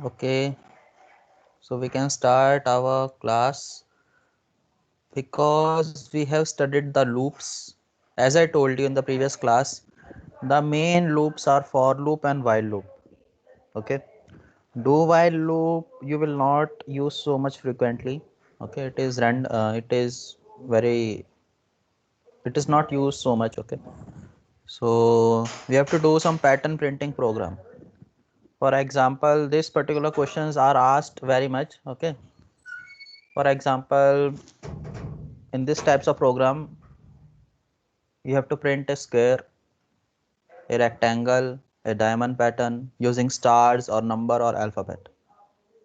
Okay, so we can start our class because we have studied the loops. As I told you in the previous class, the main loops are for loop and while loop. Okay, do while loop you will not use so much frequently. Okay, it is very, it is not used so much. Okay, so we have to do some pattern printing program. For example, these particular questions are asked very much. Okay, for example, in this types of program you have to print a square, a rectangle, a diamond pattern using stars or number or alphabet.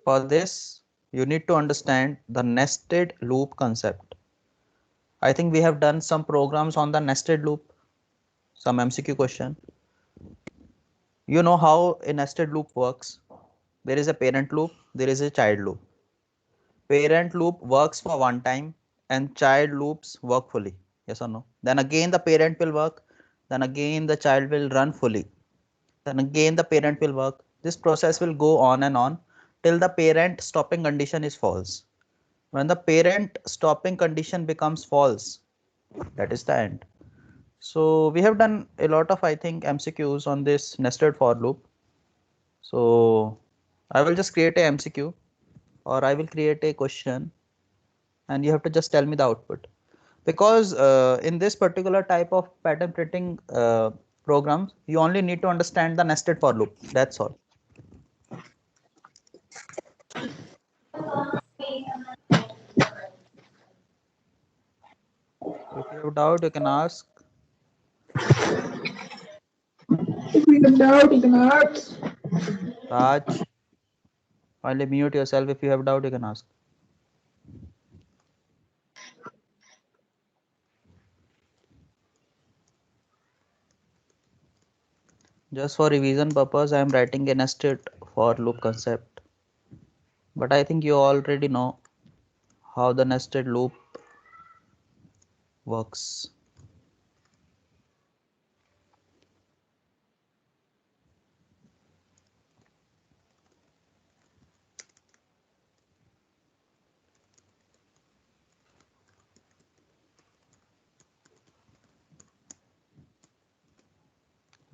For this you need to understand the nested loop concept. I think we have done some programs on the nested loop, some MCQ question. You know how a nested loop works. There is a parent loop, there is a child loop. Parent loop works for one time and child loops work fully. Yes or no? Then again the parent will work, then again the child will run fully. Then again the parent will work. This process will go on and on till the parent stopping condition is false. When the parent stopping condition becomes false, that is the end. So we have done a lot of, I think, MCQs on this nested for loop. So I will just create a MCQ or I will create a question and you have to just tell me the output. Because in this particular type of pattern printing programs, you only need to understand the nested for loop. That's all. If you have doubt, you can ask. If you have doubt, you can ask. Raj, only mute yourself. If you have doubt, you can ask. Just for revision purpose, I am writing a nested for loop concept. But I think you already know how the nested loop works.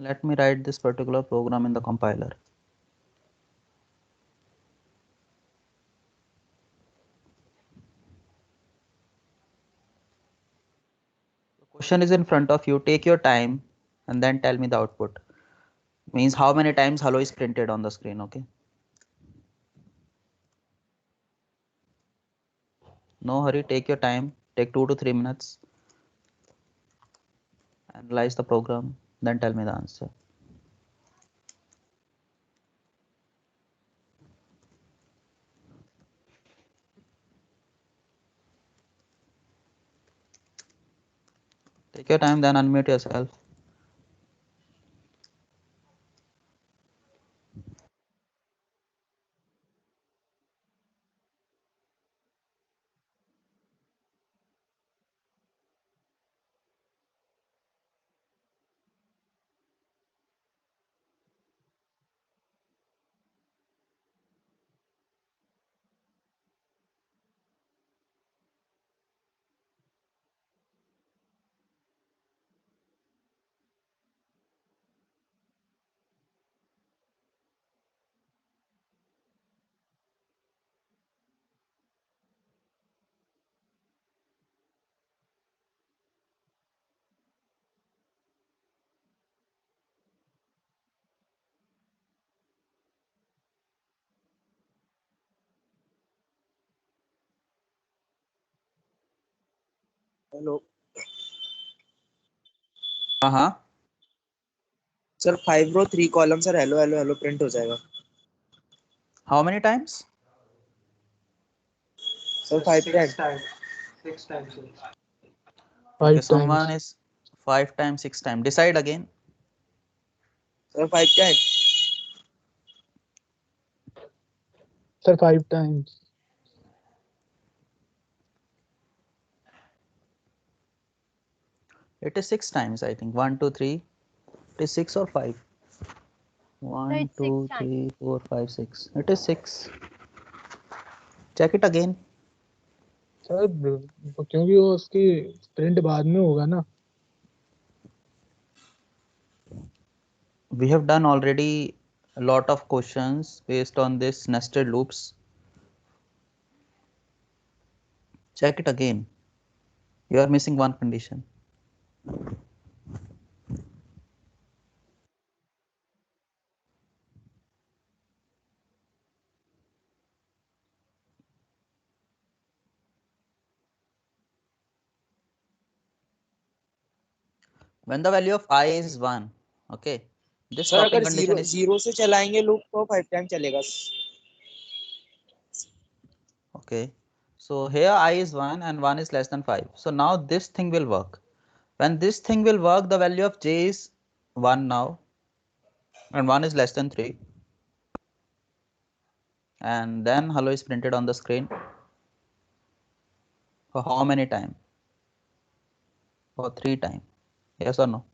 Let me write this particular program in the compiler. The question is in front of you. Take your time and then tell me the output. Means how many times hello is printed on the screen. Okay. No hurry. Take your time. Take 2 to 3 minutes. Analyze the program. Then tell me the answer. Take your time. Then unmute yourself. Hello हाँ हाँ. Sir 5 रो 3 column sir hello hello hello print हो जाएगा How many times? Sir 5 time Okay. 5 times. Someone is 5 times, 6 times. Decide again. Sir 5 time Sir, 5 times. It is 6 times. I think 1, 2, 3. It is 6 or 5. 1 it's 2 6 times. 3 4 5 6. It is 6. Check it again. Sir क्योंकि वो उसकी print बाद में होगा ना. We have done already a lot of questions based on this nested loops. Check it again. You are missing one condition. When the value of I is 1, okay, this sir stopping अगर condition is zero से चलाएंगे loop तो 5 time चलेगा. okay. So here I is 1 and 1 is less than 5. So now this thing will work. When this thing will work, the value of j is 1 now and 1 is less than 3. And then hello is printed on the screen. For how many time? For 3 time. Yes or no?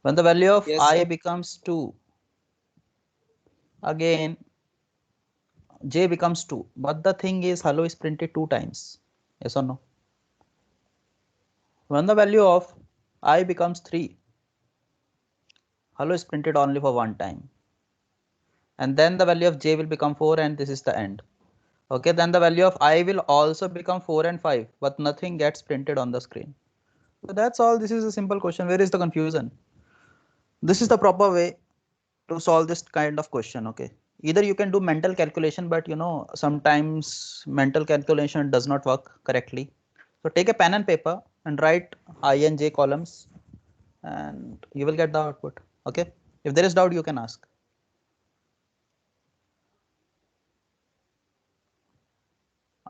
When the value of Yes, I sir. becomes 2, again j becomes 2, but the thing is hello is printed 2 times. Yes or no? When the value of I becomes 3, hello is printed only for 1 time. And then the value of j will become 4 and this is the end. Okay, then the value of I will also become 4 and 5, but nothing gets printed on the screen. So that's all. This is a simple question. Where is the confusion? This is the proper way to solve this kind of question. Okay, either you can do mental calculation, but you know sometimes mental calculation does not work correctly. So take a pen and paper and write I and j columns and you will get the output. Okay, if there is doubt you can ask.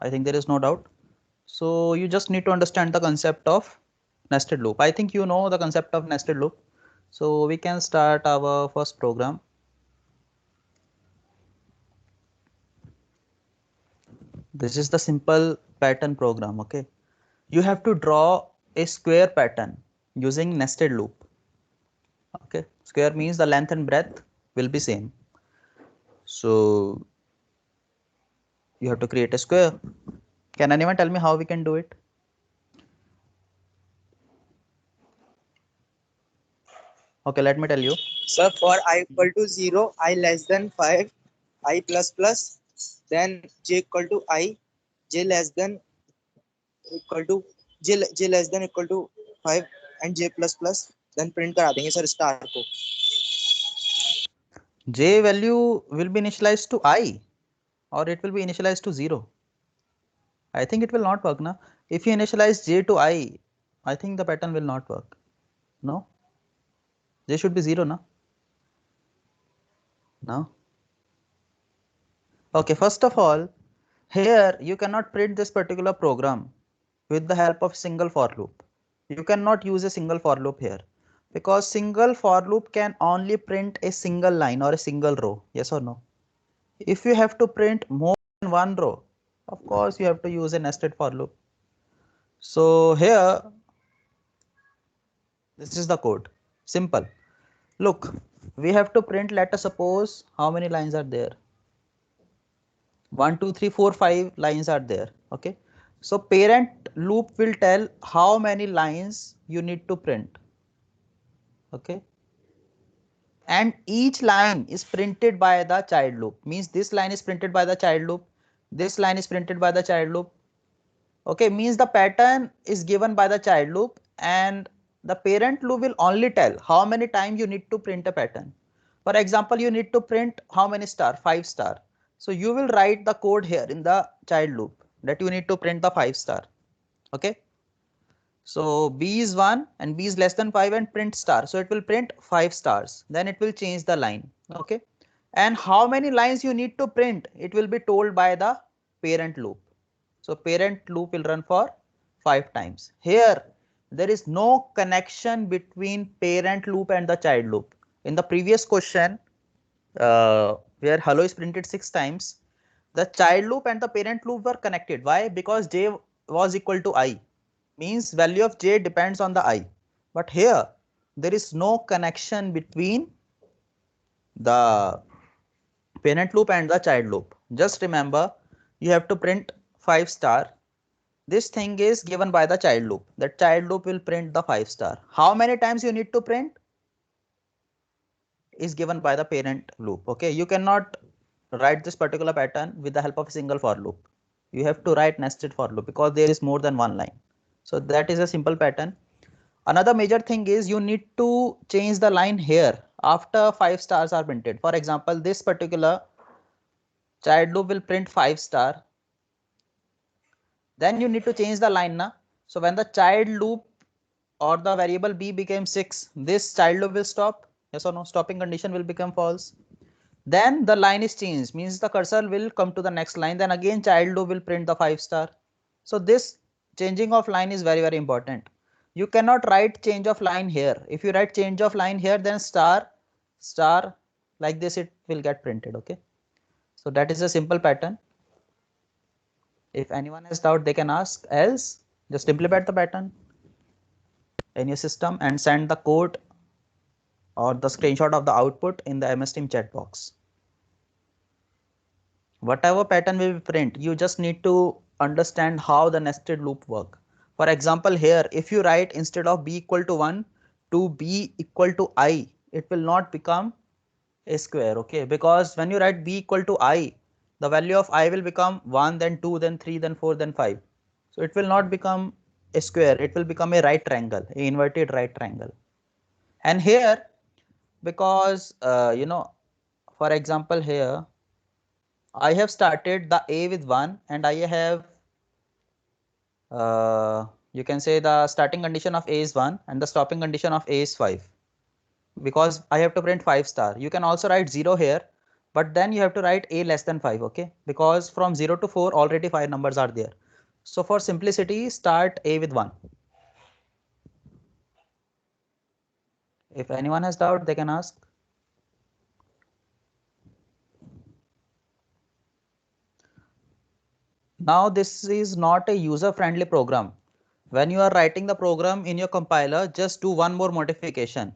I think there is no doubt. So you just need to understand the concept of nested loop. I think you know the concept of nested loop. So we can start our first program. This is the simple pattern program. Okay, you have to draw a square pattern using nested loop. Okay, square means the length and breadth will be same. So you have to create a square. Can anyone tell me how we can do it? Okay, let me tell you. Sir, for I equal to 0, I less than 5, I plus plus, then j equal to I, j less than equal to j less than equal to 5 and j plus plus, then print करा देंगे sir star को. J value will be initialized to I or it will be initialized to 0. I think it will not work now. If you initialize j to I think the pattern will not work. No, j should be 0 now. No. Okay, first of all, here you cannot print this particular program with the help of single for loop. You cannot use a single for loop here because single for loop can only print a single line or a single row. Yes or no? If you have to print more than one row, of course you have to use a nested for loop. So here, this is the code. Simple. Look, we have to print, let us suppose how many lines are there. 1 2 3 4 5 lines are there. Okay, so parent loop will tell how many lines you need to print. Okay, and each line is printed by the child loop, means this line is printed by the child loop, this line is printed by the child loop. Okay, means the pattern is given by the child loop and the parent loop will only tell how many times you need to print a pattern. For example, you need to print how many star? 5 star. So you will write the code here in the child loop that you need to print the 5 star. Okay, so b is 1 and b is less than 5 and print star, so it will print 5 stars, then it will change the line. Okay, and how many lines you need to print, it will be told by the parent loop. So parent loop will run for 5 times. Here there is no connection between parent loop and the child loop. In the previous question where hello is printed 6 times, the child loop and the parent loop were connected. Why? Because j was equal to I, means value of j depends on the I. But here there is no connection between the parent loop and the child loop. Just remember, you have to print 5 star. This thing is given by the child loop. The child loop will print the 5 star. How many times you need to print is given by the parent loop. Okay, you cannot write this particular pattern with the help of a single for loop. You have to write nested for loop because there is more than one line. So that is a simple pattern. Another major thing is you need to change the line here after 5 stars are printed. For example, this particular child loop will print 5 star. Then you need to change the line now. So when the child loop or the variable b became 6, this child loop will stop. Yes or no? Stopping condition will become false. Then the line is changed, means the cursor will come to the next line. Then again child loop will print the 5 star. So this changing of line is very important. You cannot write change of line here. If you write change of line here, then star like this it will get printed. Okay, so that is a simple pattern. If anyone has doubt, they can ask. Else just implement the pattern in your system and send the code or the screenshot of the output in the MS Team chat box. Whatever pattern will be print, you just need to understand how the nested loop work. For example, here if you write instead of b equal to 1 to b equal to I, it will not become a square. Okay, because when you write b equal to I, the value of I will become 1, then 2, then 3, then 4, then 5. So it will not become a square, it will become a right triangle, a inverted right triangle. And here, because for example here I have started the a with 1 and I have you can say the starting condition of a is 1 and the stopping condition of a is 5, because I have to print 5 star. You can also write 0 here, but then you have to write a less than 5. Okay, because from 0 to 4 already 5 numbers are there. So for simplicity, start a with 1. If anyone has doubt, they can ask. Now this is not a user friendly program. When you are writing the program in your compiler, just do one more modification.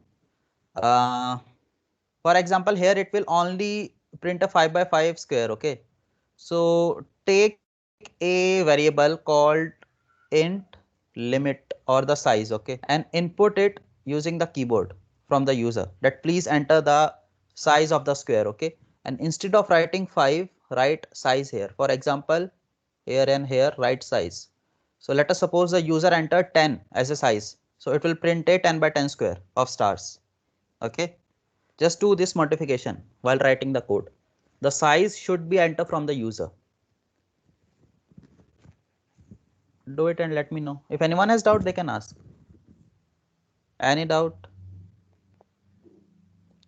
For example, here it will only print a 5 by 5 square. Okay, so take a variable called int limit or the size. Okay, and input it using the keyboard from the user that please enter the size of the square. Okay, and instead of writing 5, write size here. For example, here and here write size. So let us suppose the user entered 10 as a size, so it will print a 10 by 10 square of stars. Okay, just do this modification while writing the code. The size should be entered from the user. Do it and let me know. If anyone has doubt, they can ask. Any doubt?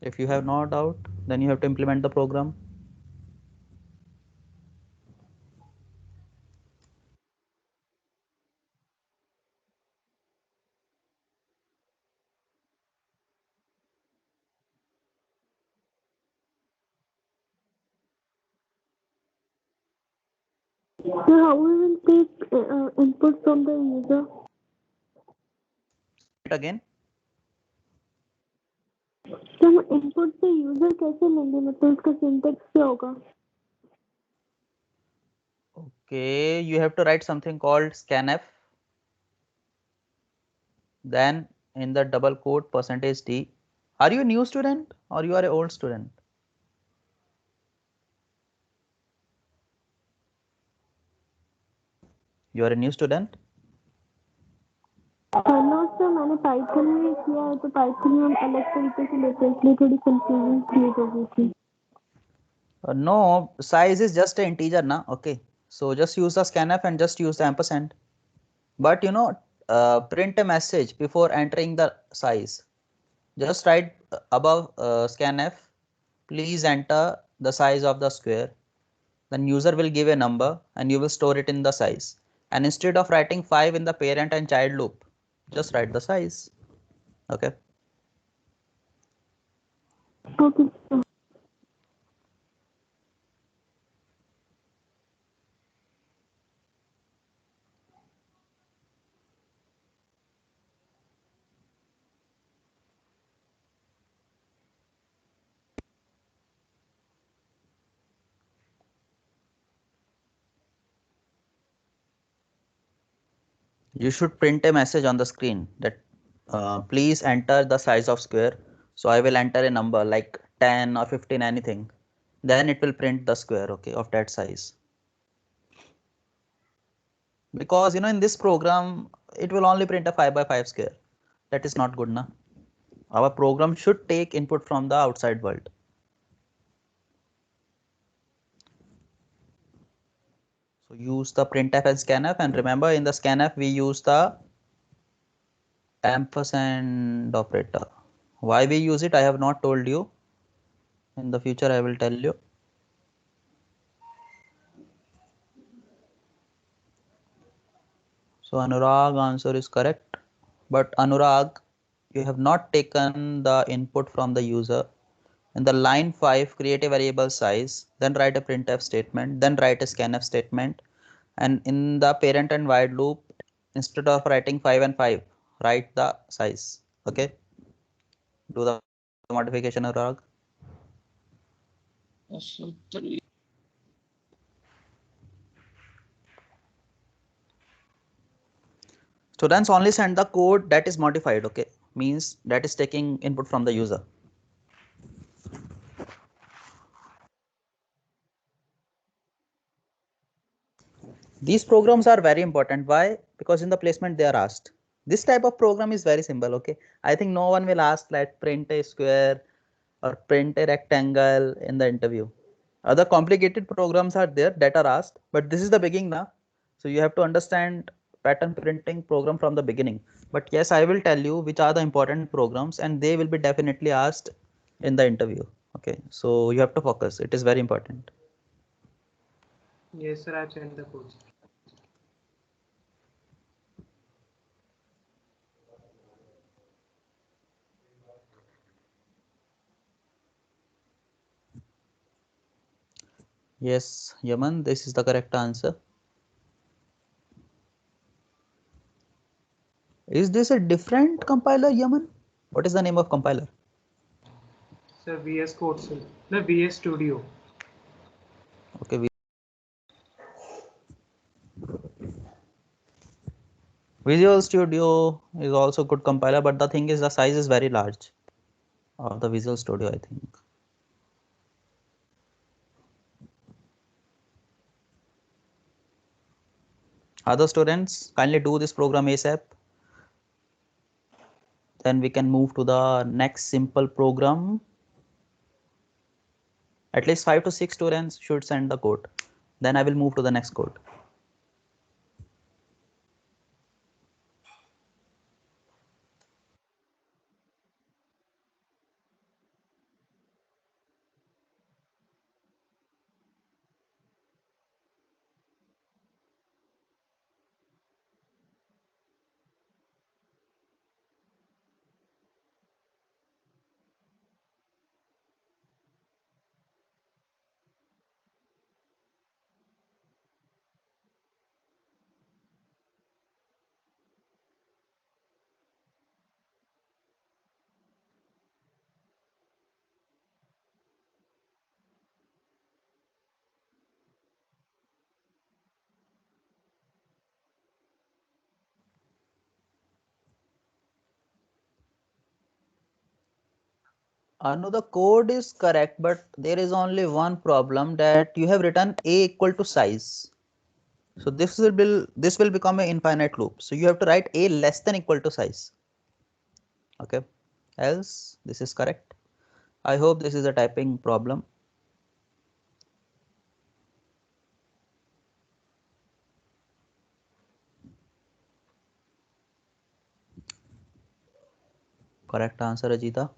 If you have no doubt, then you have to implement the program. So how we will take input from the user? It again. तो हम input से user कैसे लेंगे, मतलब उसका syntax क्या होगा? Okay, you have to write something called scanf. Then in the double quote %d. Are you a new student or you are an old student? You are a new student. No sir, मैंने पाइथन में किया है, तो Python में हम अलग तरीके से लेते हैं, इसलिए थोड़ी कंफ्यूजन क्रिएट हो गई थी. No, size is just an integer na. Okay, so just use the scanf and just use the ampersand. But print a message before entering the size. Just write above scanf, please enter the size of the square. Then user will give a number and you will store it in the size. And instead of writing 5 in the parent and child loop, just write the size. Okay. Okay, sir. You should print a message on the screen that please enter the size of square. So I will enter a number like 10 or 15, anything. Then it will print the square, okay, of that size. Because in this program it will only print a 5 by 5 square. That is not good, na? Our program should take input from the outside world. So use the printf and scanf, and remember in the scanf we use the ampersand operator. Why we use it I have not told you. In the future I will tell you. So Anurag answer is correct, but Anurag, you have not taken the input from the user. In the line 5, create a variable size, then write a printf statement, then write a scanf statement, and in the parent and while loop, instead of writing 5 and 5, write the size. Okay, do the modification, Anurag. Students only send the code that is modified. Okay, means that is taking input from the user. These programs are very important. Why? Because in the placement they are asked. This type of program is very simple. Okay, I think no one will ask like print a square or print a rectangle in the interview. Other complicated programs are there that are asked, but this is the beginning now. So you have to understand pattern printing program from the beginning. But yes, I will tell you which are the important programs, and they will be definitely asked in the interview. Okay, so you have to focus. It is very important. Yes, sir, I've sent the codes. Yes, Yaman, this is the correct answer. Is this a different compiler, Yaman? What is the name of compiler? Sir, VS Code, sir. The VS Studio. Okay, Visual Studio is also good compiler, but the thing is the size is very large of the Visual Studio, I think. Other students, kindly do this program ASAP. Then we can move to the next simple program. At least 5 to 6 students should send the code. Then I will move to the next code. No, the code is correct, but there is only one problem that you have written a equal to size. So this will become an infinite loop. So you have to write a less than equal to size. Okay, else this is correct. I hope this is a typing problem. Correct answer, Ajita.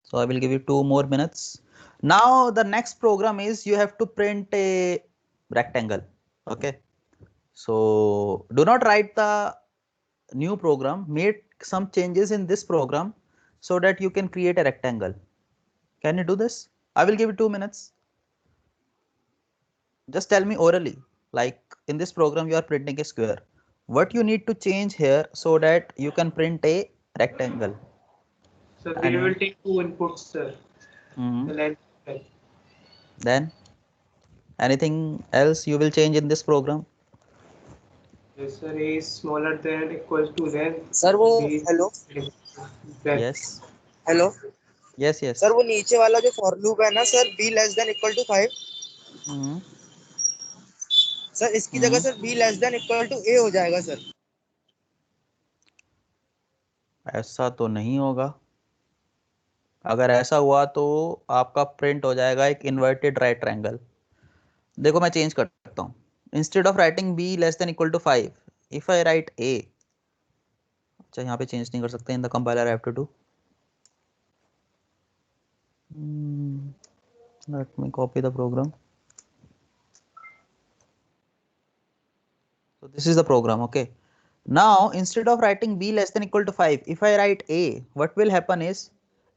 So I will give you 2 more minutes. Now the next program is you have to print a rectangle. Okay, so do not write the new program, make some changes in this program so that you can create a rectangle. Can you do this? I will give you 2 minutes. Just tell me orally, like in this program you are printing a square. What you need to change here so that you can print a rectangle? So we Anyone? will take 2 inputs, sir. The length. Then anything else you will change in this program? Yes, sir. A is smaller than equals to length. Sir वो B is hello breadth. Yes. Hello Yes. Yes. Sir, वो नीचे वाला जो for loop है ना sir, b less than equal to 5, hmm sir इसकी जगह hmm sir b less than equal to a हो जाएगा सर। ऐसा तो नहीं होगा। अगर ऐसा हुआ तो आपका प्रिंट हो जाएगा एक इन्वर्टेड राइट ट्रायंगल। देखो मैं चेंज करता हूँ। Instead of writing b less than equal to 5, if I write a, अच्छा यहाँ पे चेंज नहीं कर सकते, in the compiler I have to do, let me copy the program. So this is the program, okay. Now instead of writing b less than equal to 5, if I write a, what will happen is,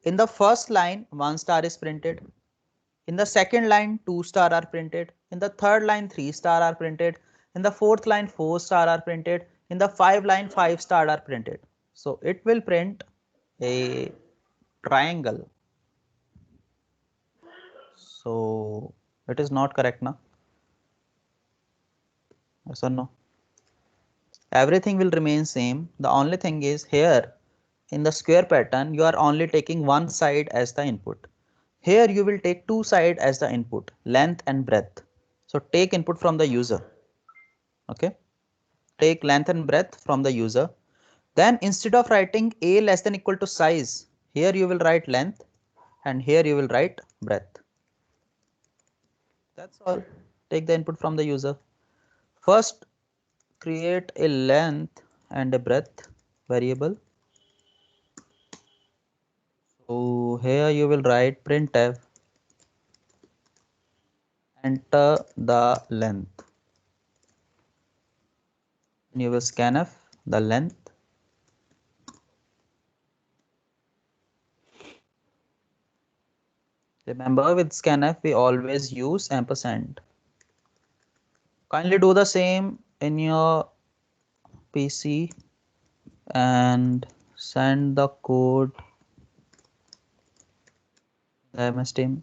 in the first line 1 star is printed, in the second line 2 star are printed, in the third line 3 star are printed, in the fourth line 4 star are printed, in the 5 line 5 star are printed. So it will print a triangle. So it is not correct now. Yes or no? Everything will remain same. The only thing is here in the square pattern you are only taking one side as the input. Here you will take two sides as the input, length and breadth. So take input from the user. Okay. Take length and breadth from the user. Then instead of writing a less than equal to size, here you will write length and here you will write breadth. That's all. Take the input from the user. First create a length and a breadth variable. So here you will write printf, enter the length, and you will scanf the length. Remember with scanf we always use ampersand. Kindly do the same in your PC and send the code the MS team.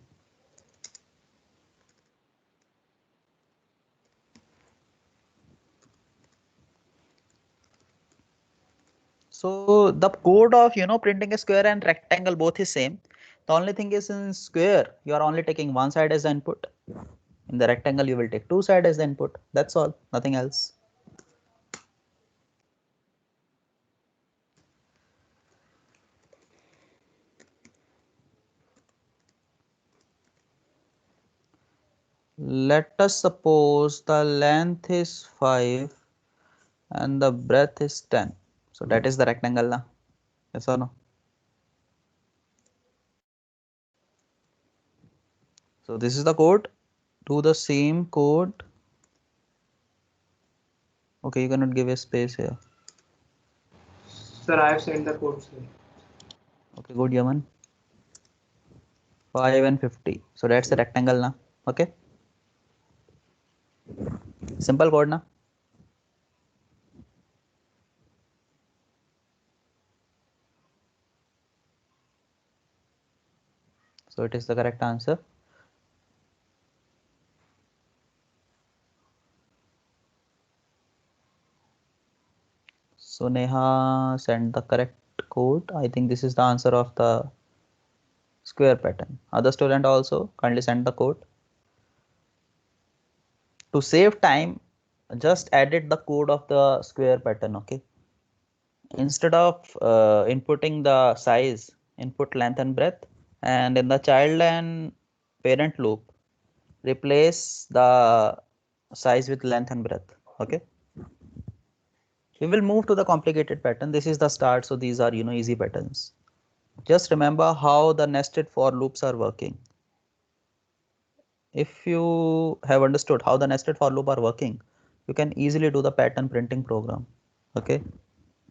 So the code of printing a square and rectangle both is same. The only thing is in square you are only taking one side as the input. In the rectangle you will take two sides as the input. That's all, nothing else. Let us suppose the length is 5 and the breadth is 10. So that is the rectangle now. Yes or no? So this is the code. Do the same code. Okay, you cannot give a space here. Sir, I have sent the code, sir. Okay, good, Yaman. 5 and 50. So that's the rectangle now. Okay. Simple code now. So it is the correct answer. So Neha sent the correct code. I think this is the answer of the square pattern. Other student also kindly send the code. To save time, just edit the code of the square pattern. Okay. Instead of inputting the size, input length and breadth, and in the child and parent loop, replace the size with length and breadth. Okay. We will move to the complicated pattern. This is the start, so these are easy patterns. Just remember how the nested for loops are working. If you have understood how the nested for loop are working, you can easily do the pattern printing program. Okay,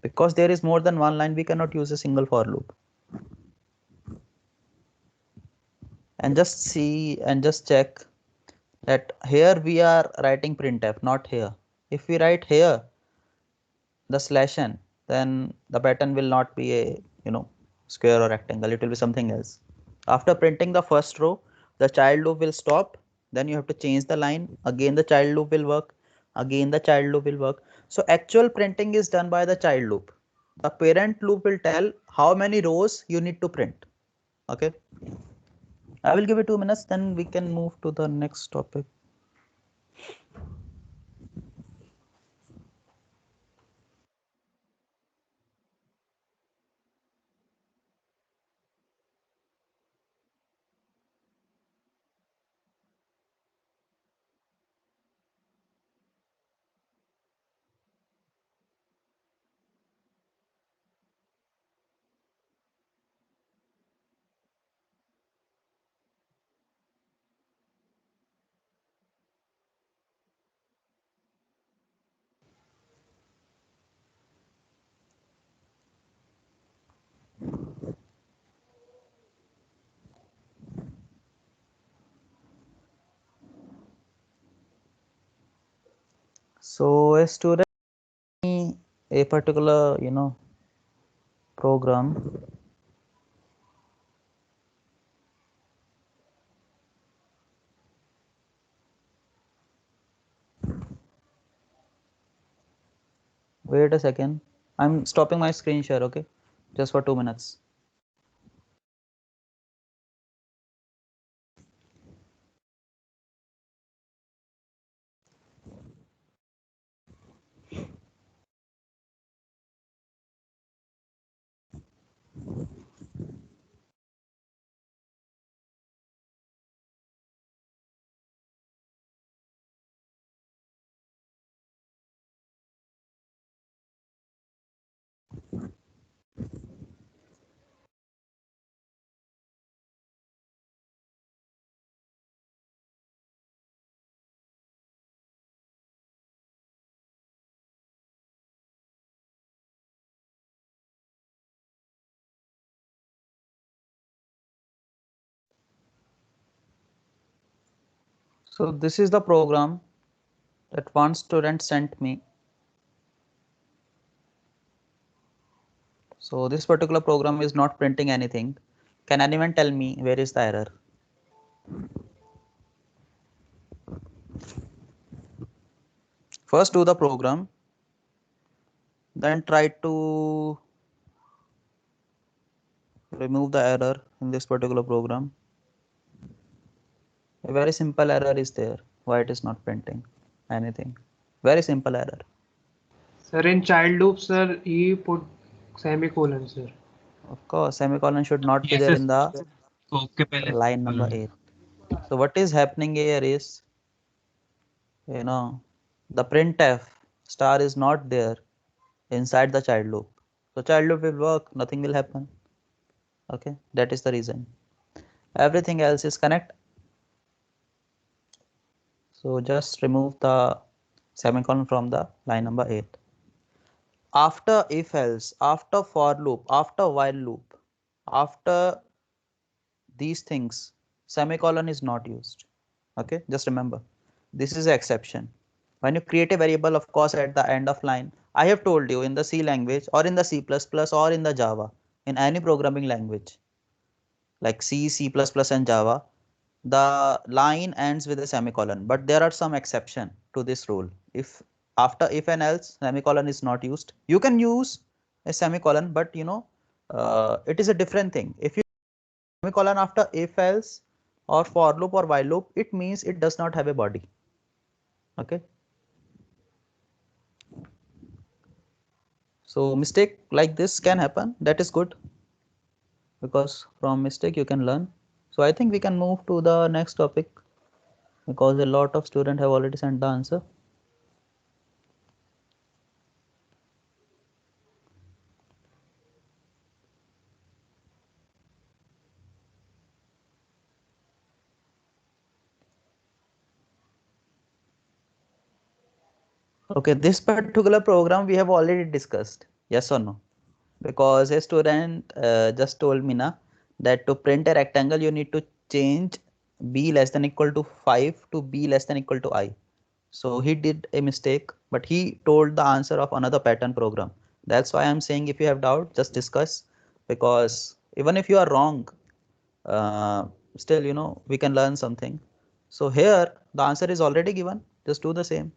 because there is more than one line, we cannot use a single for loop. And just see and just check that here we are writing printf, not here. If we write here the slash n, then the pattern will not be a square or rectangle, it will be something else. After printing the first row, the child loop will stop, then you have to change the line, again the child loop will work, again the child loop will work. So actual printing is done by the child loop. The parent loop will tell how many rows you need to print. Okay, I will give it 2 minutes, then we can move to the next topic. So a student, a particular program, wait a second, I'm stopping my screen share. Okay, just for 2 minutes. So this is the program that one student sent me. So this particular program is not printing anything. Can anyone tell me where is the error? First do the program, then try to remove the error in this particular program. A very simple error is there. Why it is not printing anything? Very simple error. Sir, in child loop, sir, he put semicolon, sir. Of course, semicolon should not be Yes, there sir. in the Okay, पहले line number 8. So what is happening here is, the printf star is not there inside the child loop. So child loop will work, nothing will happen. Okay, that is the reason. Everything else is connect. So just remove the semicolon from the line number 8. After if else, after for loop, after while loop, after these things, semicolon is not used. Okay, just remember, this is an exception. When you create a variable, of course, at the end of line, I have told you in the C language or in the C++ or in the Java, in any programming language like C, C++ and Java, the line ends with a semicolon, but there are some exception to this rule. If after if and else semicolon is not used, you can use a semicolon, but it is a different thing. If you semicolon after if else or for loop or while loop, it means it does not have a body. Okay, so mistake like this can happen. That is good, because from mistake you can learn. So I think we can move to the next topic, because a lot of students have already sent the answer. Okay, this particular program we have already discussed, yes or no? Because a student just told me na, that to print a rectangle you need to change b less than equal to 5 to b less than equal to I. So he did a mistake, but he told the answer of another pattern program. That's why I'm saying if you have doubt, just discuss, because even if you are wrong, still we can learn something. So here the answer is already given, just do the same.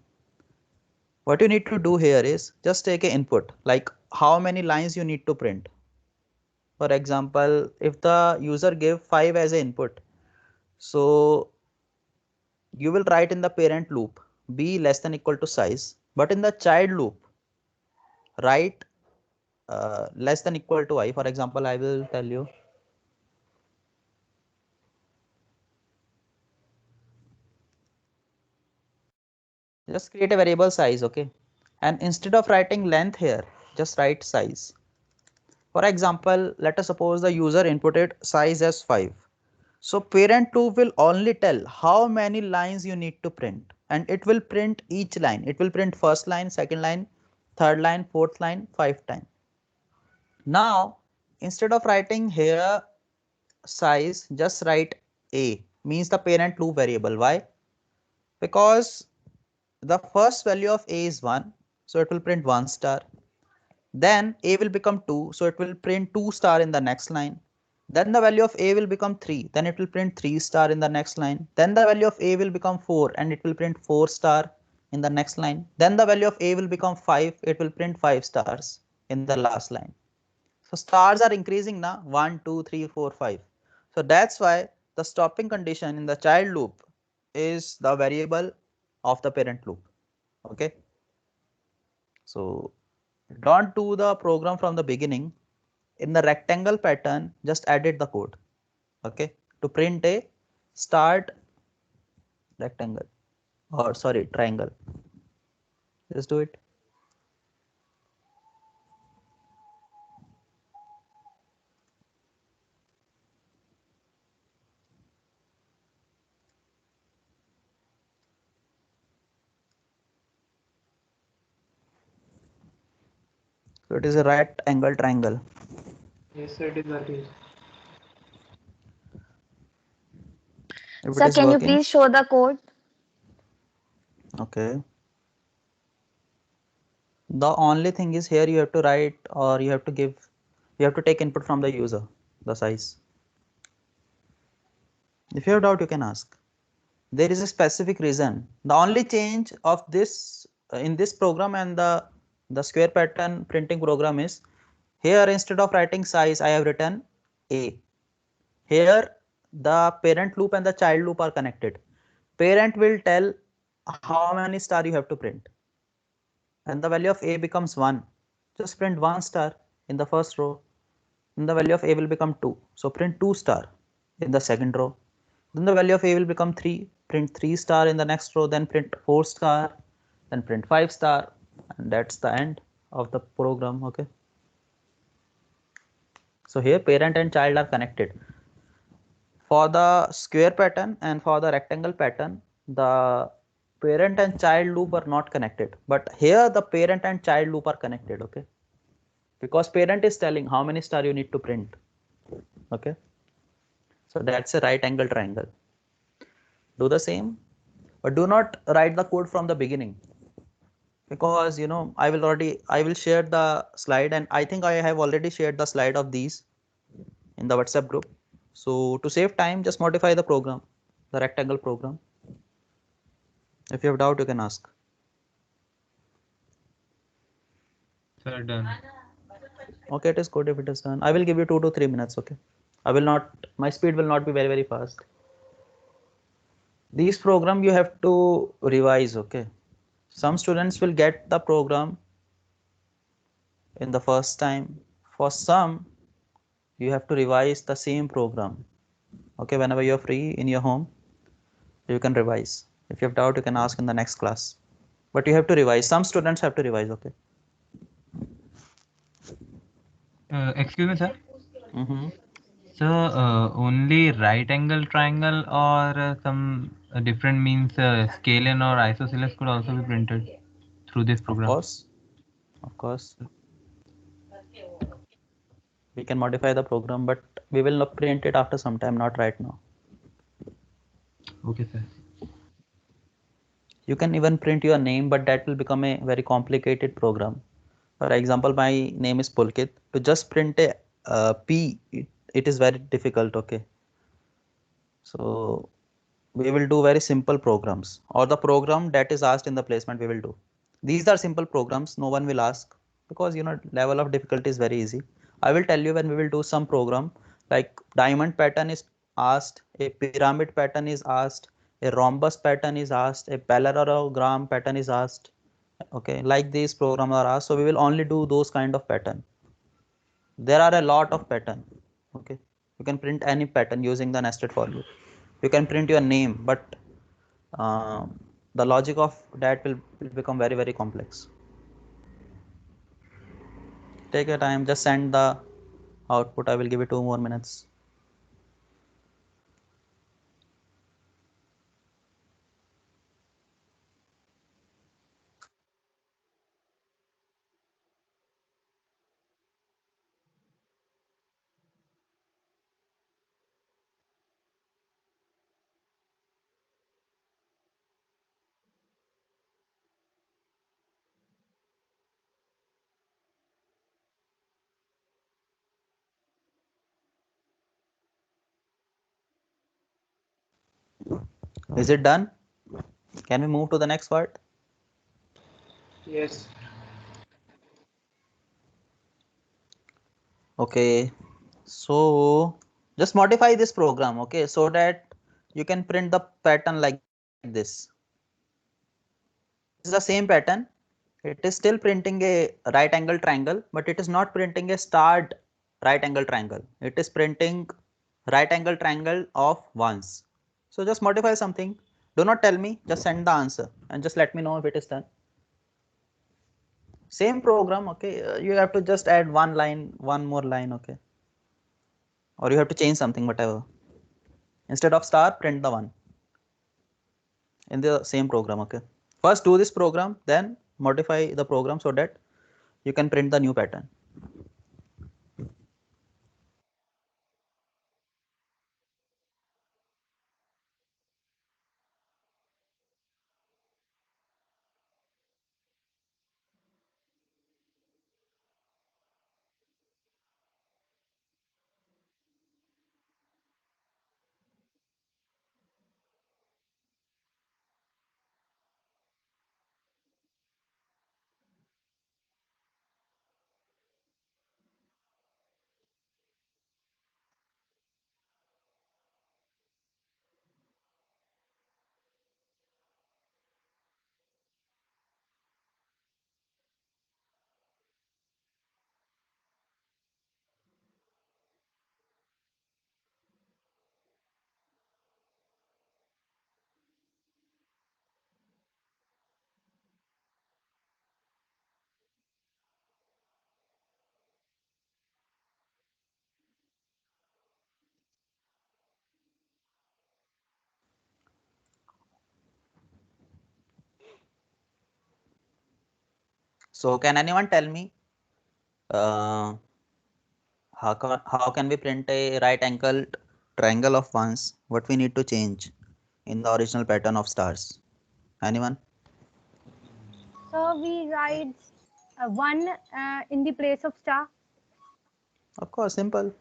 What you need to do here is just take an input, like how many lines you need to print. For example, if the user give 5 as an input, so you will write in the parent loop b less than equal to size, but in the child loop write less than equal to I. For example, I will tell you, just create a variable size, okay, and instead of writing length here, just write size. For example, let us suppose the user inputted size as 5. So parent loop will only tell how many lines you need to print, and it will print each line. It will print first line, second line, third line, fourth line, 5 times. Now, instead of writing here size, just write a, means the parent loop variable. Why? Because the first value of a is 1, so it will print 1 star. Then a will become 2, so it will print 2 star in the next line. Then the value of a will become 3, then it will print 3 star in the next line. Then the value of a will become 4 and it will print 4 star in the next line. Then the value of a will become 5, it will print 5 stars in the last line. So stars are increasing now, 1, 2, 3, 4, 5. So that's why the stopping condition in the child loop is the variable of the parent loop. Okay. So don't do the program from the beginning. In the rectangle pattern, just edit the code. Okay. To print a start rectangle, or sorry, triangle. Just do it. So it is a right angle triangle. Yes, sir, it is that is. If Sir, it is can you working, please show the code? okay. The only thing is here you have to write, or you have to take input from the user, the size. If you have doubt, you can ask. There is a specific reason. The only change of this in this program and the square pattern printing program is, here instead of writing size, I have written a. Here the parent loop and the child loop are connected. Parent will tell how many star you have to print, and the value of a becomes 1. Just print 1 star in the first row. Then the value of a will become 2. So print 2 star in the second row. Then the value of a will become 3. Print 3 star in the next row. Then print 4 star. Then print 5 star. And that's the end of the program. Okay. So here parent and child are connected. For the square pattern and for the rectangle pattern, the parent and child loop are not connected. But here the parent and child loop are connected. Okay. Because parent is telling how many star you need to print. Okay. So that's a right angle triangle. Do the same, but do not write the code from the beginning, because I will share the slide, and I think I have already shared the slide of these in the WhatsApp group. So to save time, just modify the program, the rectangle program. If you have doubt, you can ask. Sir, done. Okay, it is good if it is done. I will give you 2 to 3 minutes. Okay, I will not, my speed will not be very fast. These program you have to revise. Okay, some students will get the program in the first time. For some, you have to revise the same program. Okay, whenever you're free in your home, you can revise. If you have doubt, you can ask in the next class. But you have to revise. Some students have to revise. Okay. Excuse me, sir. Mm-hmm. So only right angle triangle, or some different means scaling or isosceles could also be printed through this Of program. course. Of course. We can modify the program, but we will not print it after some time, not right now. Okay, sir. You can even print your name, but that will become a very complicated program. For example, my name is Pulkit. To just print a P, it is very difficult. Okay. So we will do very simple programs, or the program that is asked in the placement we will do. These are simple programs, no one will ask, because level of difficulty is very easy. I will tell you when we will do some program, like diamond pattern is asked, a pyramid pattern is asked, a rhombus pattern is asked, a parallelogram pattern is asked. Okay, like these programs are asked, so we will only do those kind of pattern. There are a lot of pattern. Okay, you can print any pattern using the nested for loop. You can print your name, but uh, the logic of that will become very, very complex. Take your time, just send the output. I will give you 2 more minutes. Is it done? Can we move to the next part? Yes. Okay, so just modify this program, okay, so that you can print the pattern like this. This is the same pattern. It is still printing a right angle triangle, but it is not printing a starred right angle triangle. It is printing right angle triangle of ones. So just modify something. Do not tell me, just send the answer and just let me know if it is done. Same program, okay. You have to just add one line, one more line, okay. Or you have to change something, whatever. Instead of star, print the one in the same program, okay. First do this program, then modify the program so that you can print the new pattern. So can anyone tell me uh, how can we print a right angled triangle of ones? What we need to change in the original pattern of stars? Anyone? So we write one in the place of star. Of course, simple.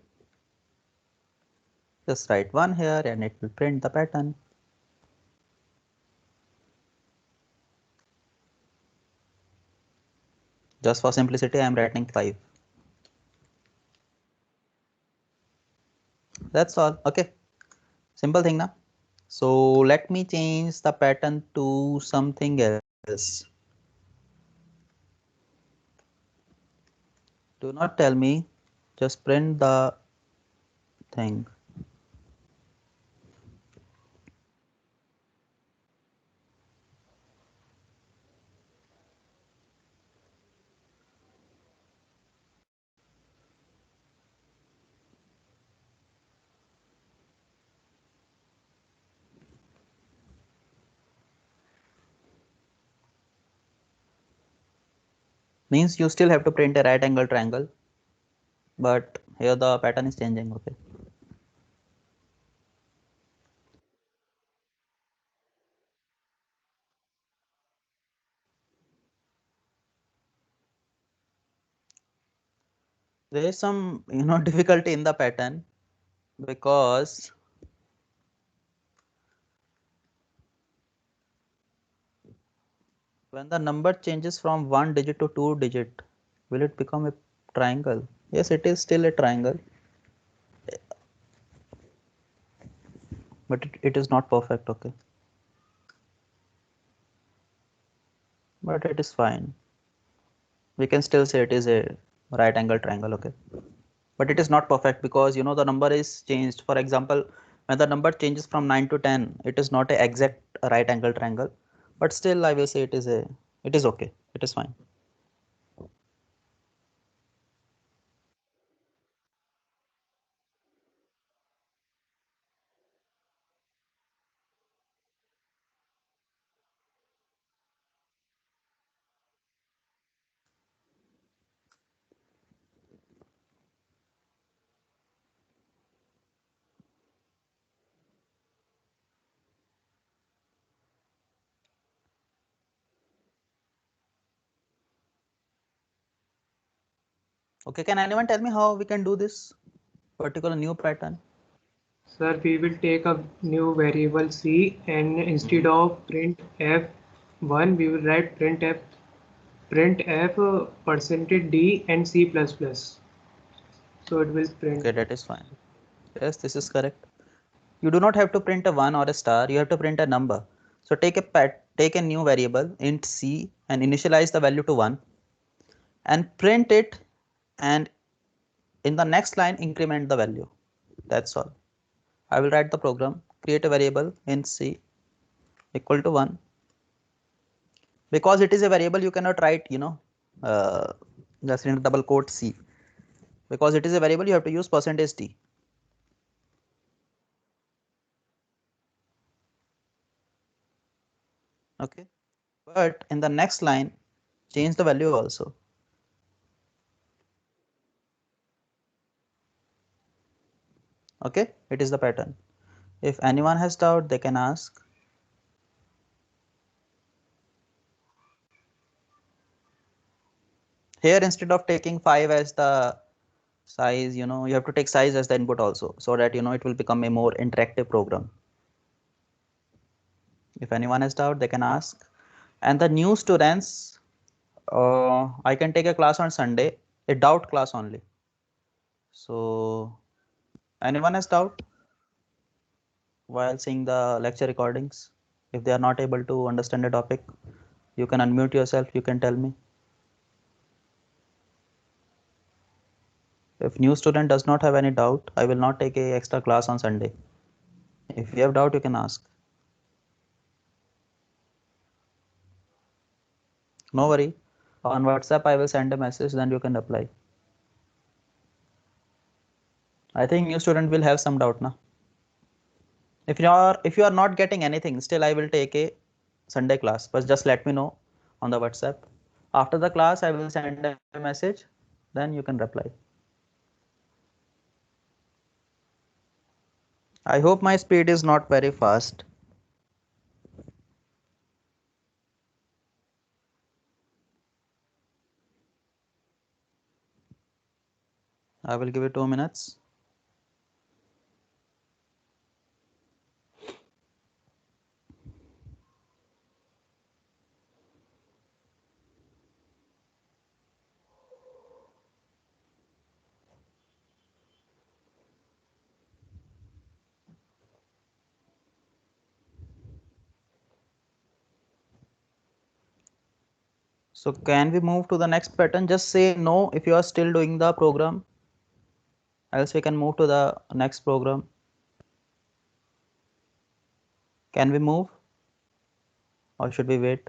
Just write one here and it will print the pattern. Just for simplicity, I am writing 5. That's all. Okay. Simple thing now. So let me change the pattern to something else. Do not tell me, just print the thing. Means you still have to print a right angle triangle, but here the pattern is changing. Okay. There is some difficulty in the pattern because When the number changes from 1 digit to 2 digit, will it become a triangle? Yes, it is still a triangle, but it is not perfect, okay? But it is fine. We can still say it is a right angle triangle, okay? But it is not perfect because the number is changed. For example, when the number changes from 9 to 10, it is not a exact right angle triangle, but still I will say it is okay, it is fine. Okay, can anyone tell me how we can do this particular new pattern? Sir, we will take a new variable c, and instead of printf1, we will write printf percentage d and c plus plus. So it will print. Okay, that is fine. Yes, this is correct. You do not have to print a 1 or a star, you have to print a number. So take a new variable int c and initialize the value to 1 and print it, and in the next line increment the value. That's all. I will write the program, create a variable int c equal to 1. Because it is a variable, you cannot write just in double quote c. Because it is a variable, you have to use percentage %d. Okay, but in the next line change the value also. Okay, it is the pattern. If anyone has doubt, they can ask. Here, instead of taking 5 as the size, you have to take size as the input also, so that it will become a more interactive program. If anyone has doubt, they can ask. And the new students, I can take a class on Sunday, a doubt class only. So anyone has doubt while seeing the lecture recordings? If they are not able to understand the topic, you can unmute yourself, you can tell me. If new student does not have any doubt, I will not take a extra class on Sunday. If you have doubt, you can ask. No worry. On WhatsApp, I will send a message, then you can reply. I think new student will have some doubt now. If you are not getting anything, still I will take a Sunday class, but just let me know on the WhatsApp. After the class, I will send a message, then you can reply. I hope my speed is not very fast. I will give it 2 minutes. So can we move to the next pattern? Just say no if you are still doing the program, else we can move to the next program. Can we move or should we wait?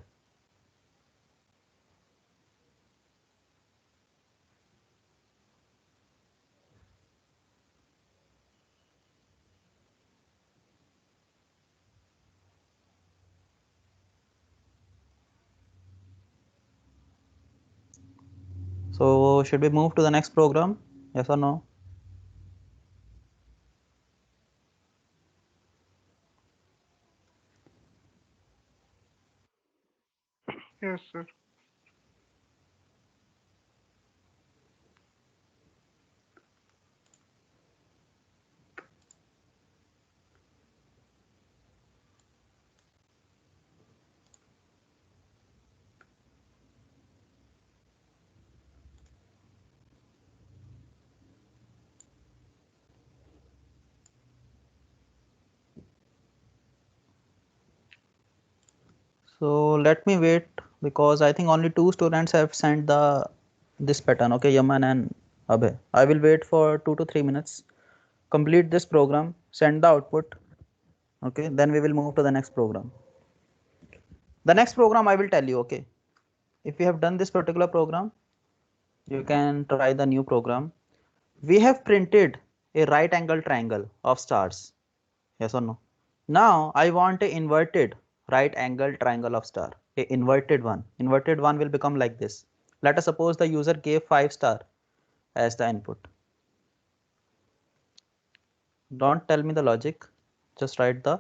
So should we move to the next program? Yes or no? Yes, sir. So let me wait because I think only 2 students have sent this pattern. Okay, Yaman and Abhay. I will wait for 2 to 3 minutes. Complete this program, send the output. Okay, then we will move to the next program. The next program I will tell you. Okay, if you have done this particular program, you can try the new program. We have printed a right angle triangle of stars. Yes or no? Now I want a inverted right angle triangle of star. A inverted one. Inverted one will become like this. Let us suppose the user gave 5 star as the input. Don't tell me the logic. Just write the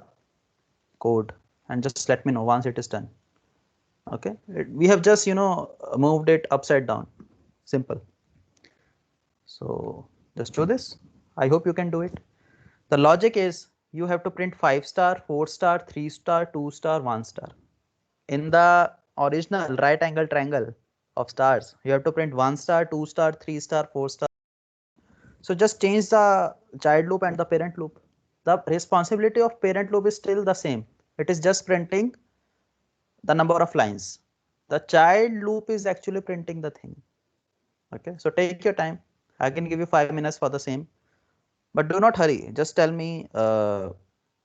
code and just let me know once it is done. Okay. We have just moved it upside down. Simple. So just do this. I hope you can do it. The logic is you have to print 5 star, 4 star, 3 star, 2 star, 1 star. In the original right angle triangle of stars, you have to print 1 star, 2 star, 3 star, 4 star. So just change the child loop and the parent loop. The responsibility of parent loop is still the same. It is just printing the number of lines. The child loop is actually printing the thing. Okay, so take your time. I can give you 5 minutes for the same, but do not hurry. Just tell me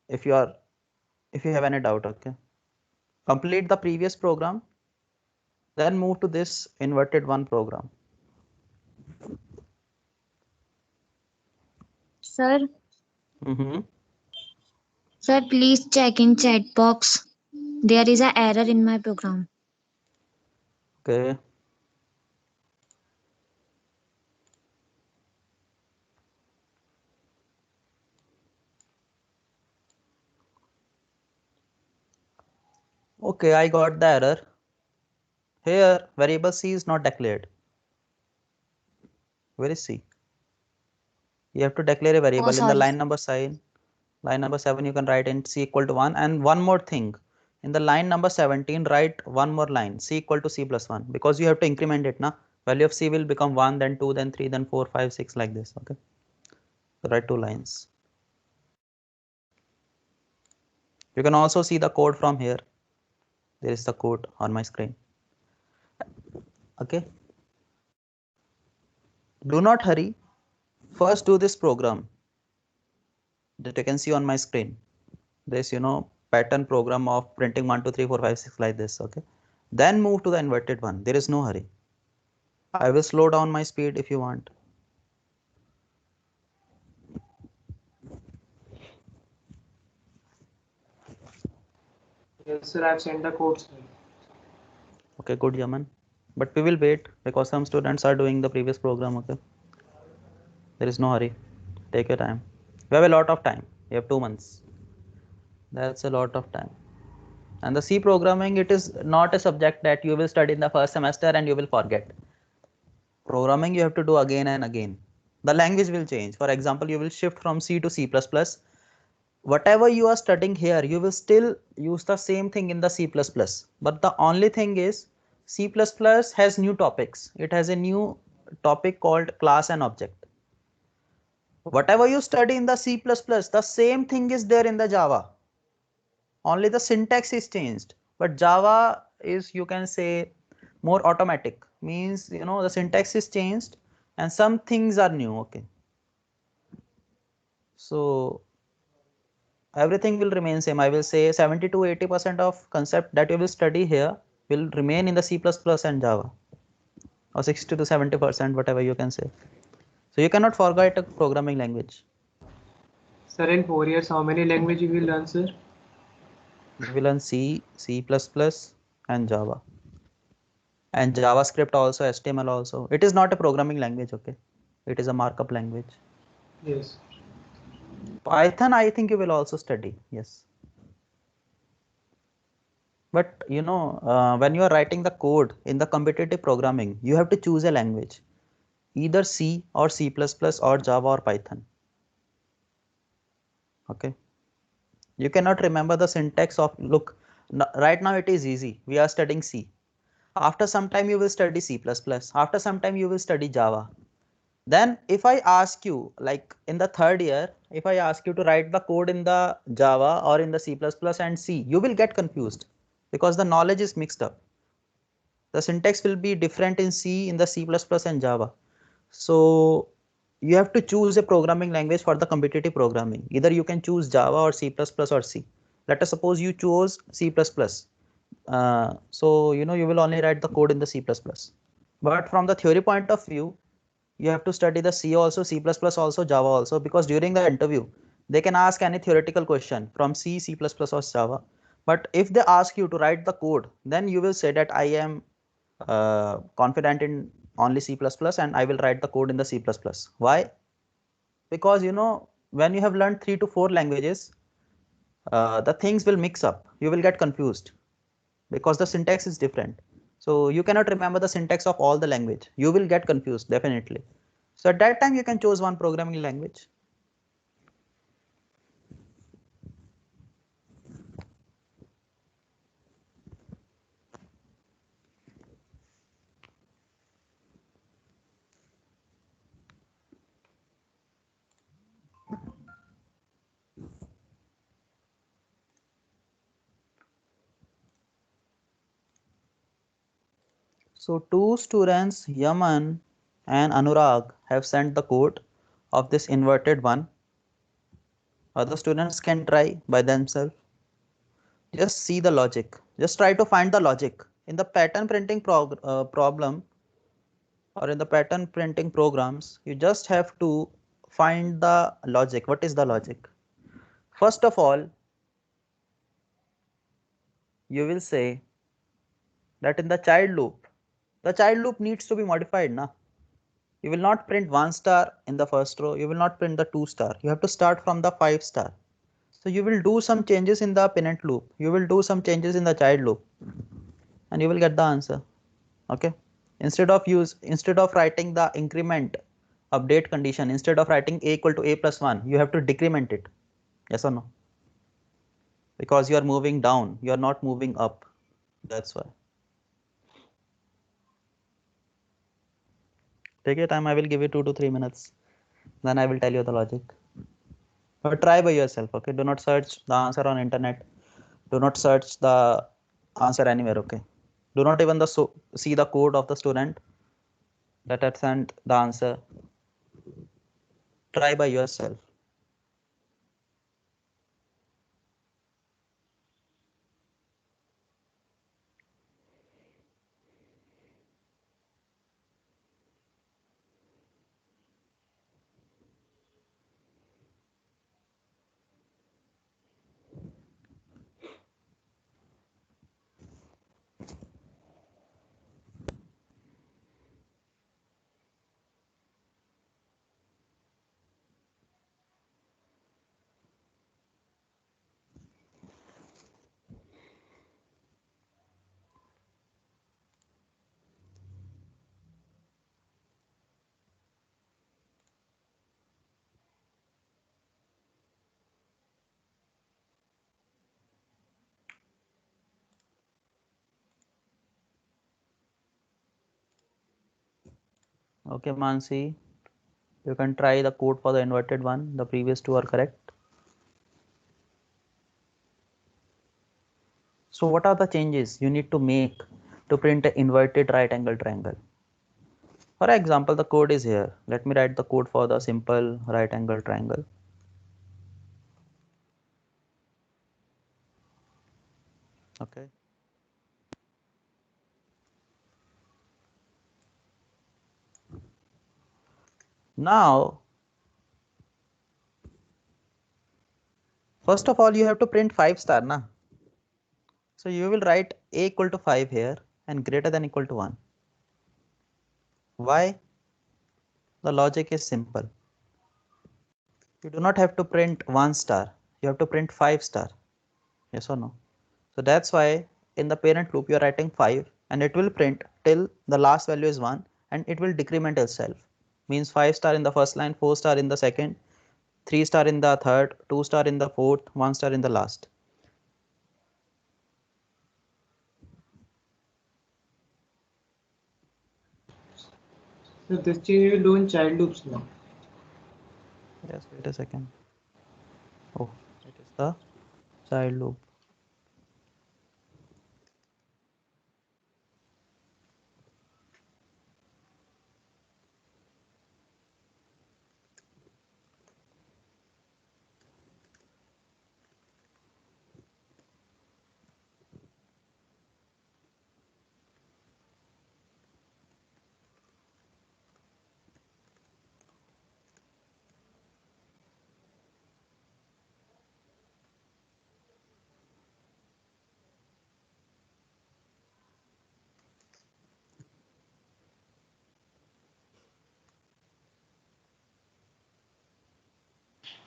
if you have any doubt. Okay, complete the previous program, then move to this inverted one program. Sir, Mm-hmm. sir, please check in chat box. There is an error in my program. Okay. Okay, I got the error. Here, variable c is not declared. Where is c? You have to declare a Oh, variable in the sorry. line number sign. Line number 7, you can write in c equal to 1. And one more thing, in the line number 17, write one more line, c equal to c plus 1, because you have to increment it. Now, value of c will become 1, then 2, then 3, then 4, 5, 6, like this. Okay. So write 2 lines. You can also see the code from here. There is the code on my screen. Okay. Do not hurry. First do this program that you can see on my screen. This pattern program of printing 1 2 3 4 5 6 like this. Okay, then move to the inverted one. There is no hurry. I will slow down my speed if you want. Yes, sir, I've sent the code, sir. Okay, good, Yaman, but we will wait because some students are doing the previous program. Okay, there is no hurry. Take your time. We have a lot of time. We have 2 months. That's a lot of time. And the C programming, it is not a subject that you will study in the first semester and you will forget. Programming you have to do again and again. The language will change. For example, you will shift from C to C++. Whatever you are studying here, you will still use the same thing in the C++. But the only thing is C++ has new topics. It has a new topic called class and object. Whatever you study in the C++, the same thing is there in the Java. Only the syntax is changed. But Java is, you can say, more automatic. Means, the syntax is changed and some things are new. Okay. So everything will remain same. I will say 70 to 80% of concept that you will study here will remain in the C++ and Java, or 60 to 70%, whatever you can say. So you cannot forget a programming language. Sir, in 4 years, how many languages you will learn, sir? You will learn C, C++, and Java, and JavaScript also, HTML also. It is not a programming language. Okay, it is a markup language. Yes. Python, I think you will also study. Yes. But when you are writing the code in the competitive programming, you have to choose a language, either C or C++ or Java or Python. Okay. You cannot remember the syntax of, look, right now it is easy. We are studying C. After some time you will study C++. After some time you will study Java. Then if I ask you, like in the 3rd year, if I ask you to write the code in the Java or in the C++ and C, you will get confused. because the knowledge is mixed up. The syntax will be different in C, in the C++ and Java. So you have to choose a programming language for the competitive programming. Either you can choose Java or C++ or C. Let us suppose you chose C++. So you will only write the code in the C++. But from the theory point of view, you have to study the C also, C++ also, Java also, because during the interview they can ask any theoretical question from C, C++ or Java. But if they ask you to write the code, then you will say that I am confident in only C++ and I will write the code in the C++. Why? Because when you have learned 3 to 4 languages, the things will mix up. You will get confused because the syntax is different. So you cannot remember the syntax of all the language. You will get confused definitely. So at that time you can choose one programming language. So two students, Yaman and Anurag, have sent the code of this inverted one. Other students can try by themselves. Just see the logic. Just try to find the logic. In the pattern printing problem or in the pattern printing programs, you just have to find the logic. What is the logic? First of all, you will say that in the child loop needs to be modified. Na? You will not print 1 star in the first row. You will not print the 2 star. You have to start from the 5 star. So you will do some changes in the appendant loop. You will do some changes in the child loop and you will get the answer. Okay. Instead of writing the increment update condition, instead of writing a equal to a plus 1, you have to decrement it. Yes or no? Because you are moving down, you are not moving up. That's why. Take your time. I will give you 2 to 3 minutes. Then I will tell you the logic. But try by yourself. Okay. Do not search the answer on internet. Do not search the answer anywhere. Okay. Do not even see the code of the student that had sent the answer. Try by yourself. Okay, Mansi, you can try the code for the inverted one. The previous two are correct. So what are the changes you need to make to print an inverted right angle triangle? For example, the code is here. Let me write the code for the simple right angle triangle. Okay. Now, first of all, you have to print 5 star, na? So you will write a equal to 5 here and greater than equal to 1. Why? The logic is simple. You do not have to print 1 star. You have to print 5 star. Yes or no? So that's why in the parent loop you are writing 5 and it will print till the last value is 1 and it will decrement itself. Means 5 star in the first line, 4 star in the second, 3 star in the third, 2 star in the fourth, 1 star in the last. So this thing you will do in child loops now. Yes, wait a second. Oh, it is the child loop.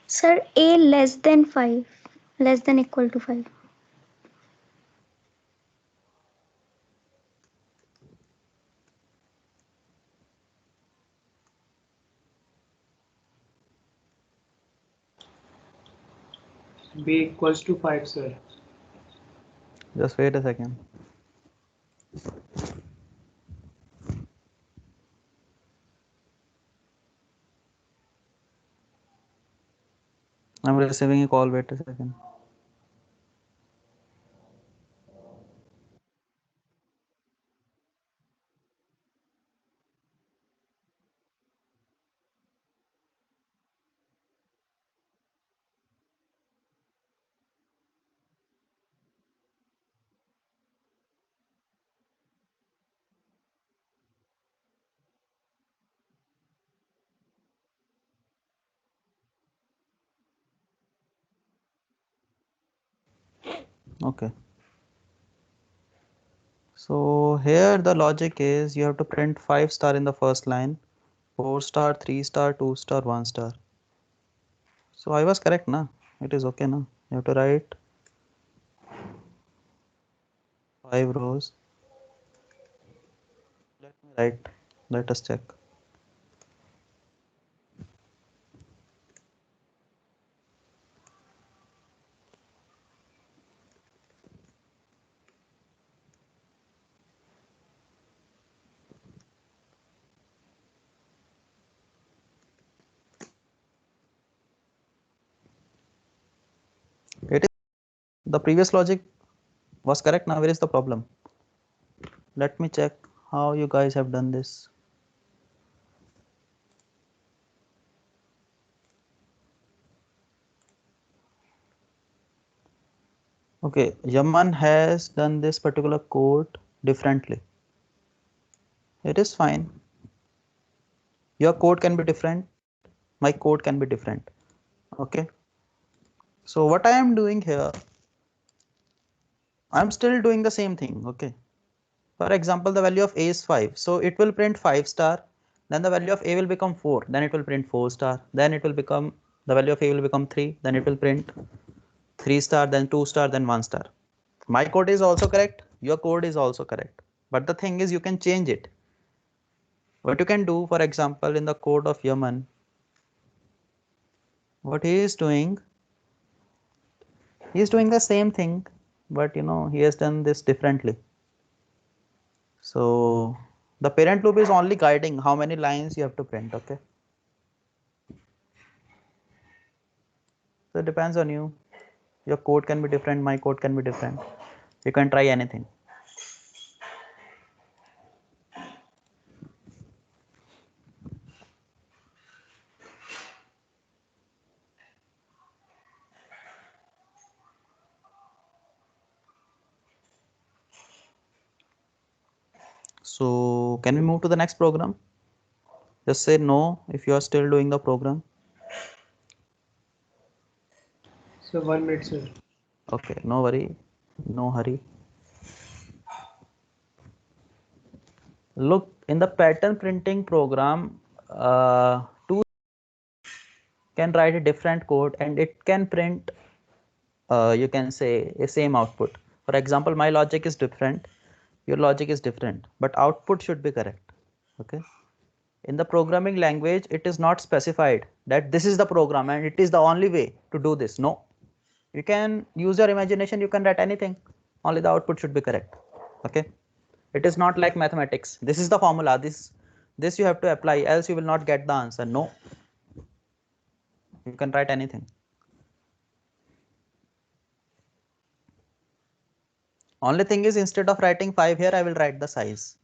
Sir, A less than 5, less than equal to 5. B equals to 5, sir. Just wait a second. I'm receiving a call. Wait a second. Okay. So here the logic is you have to print 5 star in the first line, 4 star, 3 star, 2 star, 1 star. So I was correct, na? It is okay, na? You have to write 5 rows. Let me write. Let us check. It is the previous logic was correct. Now where is the problem? Let me check how you guys have done this. Okay, Yaman has done this particular code differently. It is fine. Your code can be different. My code can be different. Okay. So what I am doing here, I'm still doing the same thing. Okay. For example, the value of A is 5. So it will print 5 star. Then the value of A will become 4. Then it will print 4 star. Then it will become, the value of A will become 3. Then it will print 3 star, then 2 star, then 1 star. My code is also correct. Your code is also correct. But the thing is you can change it. What you can do, for example, in the code of Yaman, what he is doing the same thing, but he has done this differently. So the parent loop is only guiding how many lines you have to print. Okay. So it depends on you. Your code can be different, my code can be different. You can try anything. So can we move to the next program? Just say no if you are still doing the program. So 1 minute, sir. Okay, no worry, no hurry. Look, in the pattern printing program, two can write a different code and it can print, you can say, a same output. For example, my logic is different, your logic is different, but output should be correct. Okay. In the programming language, it is not specified that this is the program and it is the only way to do this. No, you can use your imagination, you can write anything, only the output should be correct. Okay. It is not like mathematics. This is the formula, this you have to apply, else you will not get the answer. No, you can write anything. Only thing is, instead of writing 5 here, I will write the size.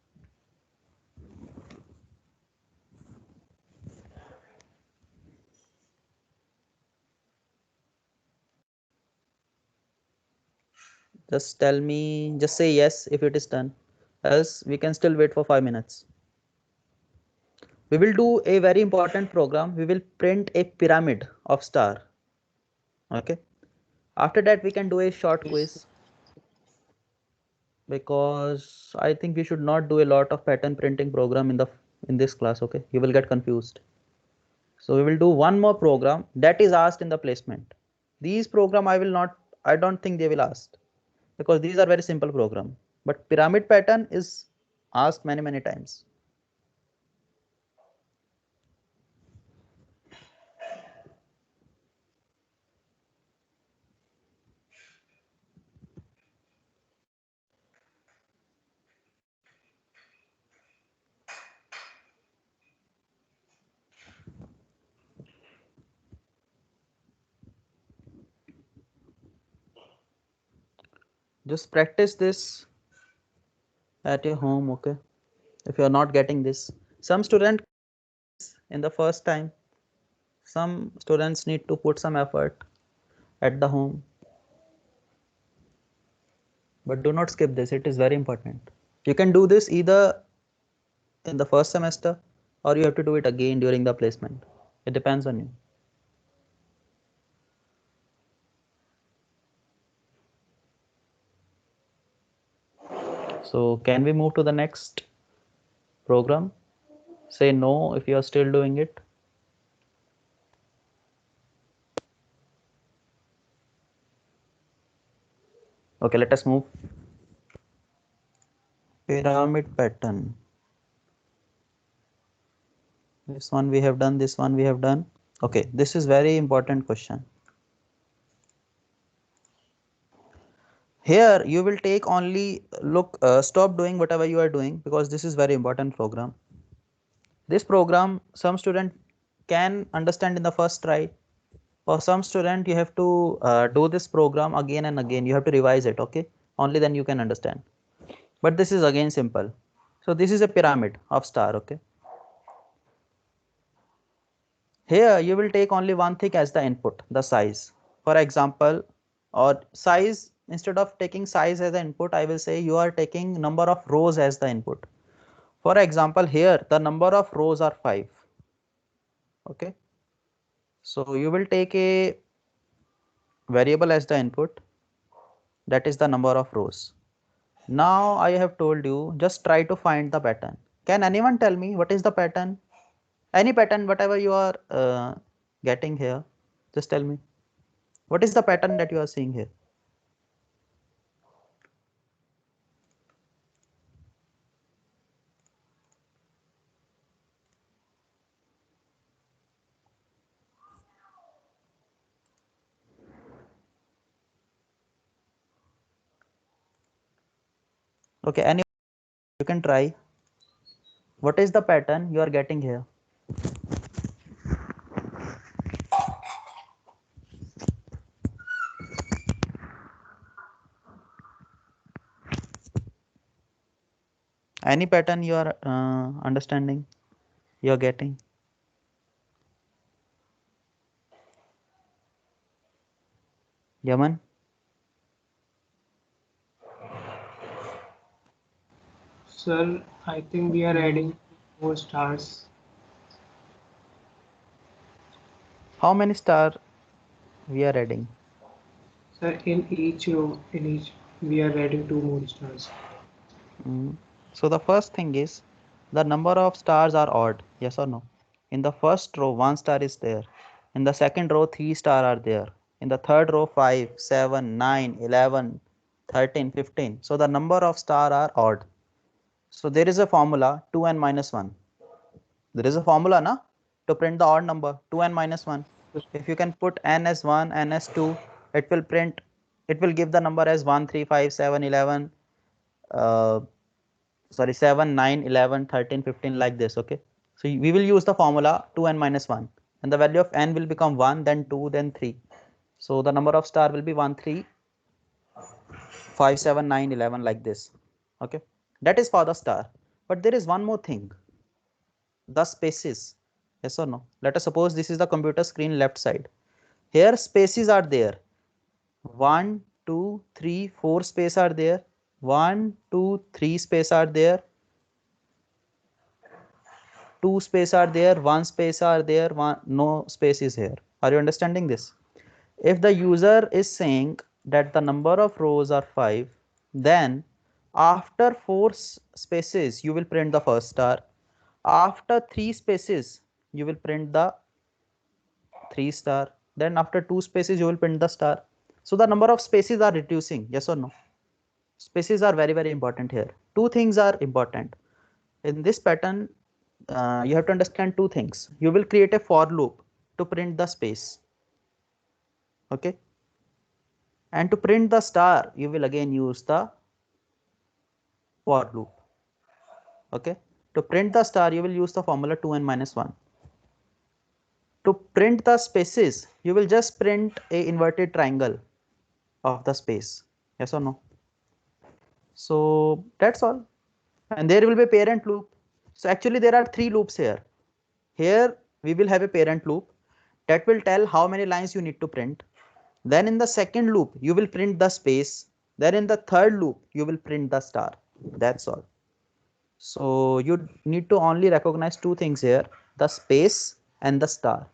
Just tell me, just say yes if it is done, else we can still wait for 5 minutes. We will do a very important program. We will print a pyramid of star. Okay. After that, we can do a short quiz, because I think we should not do a lot of pattern printing program in this class. Okay, you will get confused. So we will do one more program that is asked in the placement. These program I don't think they will ask, because these are very simple program, but pyramid pattern is asked many times. Just practice this at your home, okay? If you are not getting this, some student in the first time, some students need to put some effort at the home, but do not skip this. It is very important. You can do this either in the first semester or you have to do it again during the placement. It depends on you. So can we move to the next program? Say no if you are still doing it. Okay, let us move. Pyramid pattern. This one we have done, this one we have done. Okay, this is very important question. Here you will take only stop doing whatever you are doing, because this is very important program. This program some student can understand in the first try. For some student you have to do this program again and again. You have to revise it, okay? Only then you can understand. But this is again simple. So this is a pyramid of star, okay? Here you will take only one thing as the input, the size. For example, or size, instead of taking size as the input, I will say you are taking number of rows as the input. For example, here the number of rows are 5. Okay. So you will take a variable as the input, that is the number of rows. Now I have told you, just try to find the pattern. Can anyone tell me what is the pattern? Any pattern, whatever you are getting here, just tell me. What is the pattern that you are seeing here? Okay, any you can try. What is the pattern you are getting here? Any pattern you are understanding, you are getting? Yaman? Sir, I think we are adding more stars. How many star we are adding? Sir, in each row, we are adding 2 more stars. So the first thing is the number of stars are odd, yes or no? In the first row 1 star is there. In the second row 3 star are there. In the third row 5, 7, 9, 11, 13, 15. So the number of star are odd. So there is a formula 2n minus 1. There is a formula na, to print the odd number 2n minus 1. If you can put n as 1, n as 2, it will give the number as 1, 3, 5, 7, 11, sorry 7, 9, 11, 13, 15 like this, okay? So we will use the formula 2n minus 1, and the value of n will become 1, then 2, then 3. So the number of star will be 1, 3, 5, 7, 9, 11 like this, okay? That is for the star. But there is one more thing, the spaces, yes or no? Let us suppose this is the computer screen left side. Here spaces are there, 1, 2, 3, 4 space are there, 1, 2, 3 space are there, 2 space are there, 1 space are there, no space is here. Are you understanding this? If the user is saying that the number of rows are 5, then after 4 spaces you will print the first star. After 3 spaces you will print the 3 star. Then after 2 spaces you will print the star. So the number of spaces are reducing, yes or no? Spaces are very, very important here. Two things are important in this pattern. You have to understand two things. You will create a for loop to print the space, okay, and to print the star you will again use the for loop, okay. To print the star you will use the formula 2n minus 1. To print the spaces you will just print a inverted triangle of the space, yes or no? So that's all. And there will be a parent loop. So actually there are 3 loops here. Here we will have a parent loop that will tell how many lines you need to print. Then in the second loop you will print the space. Then in the third loop you will print the star. That's all. So you need to only recognize two things here, the space and the star.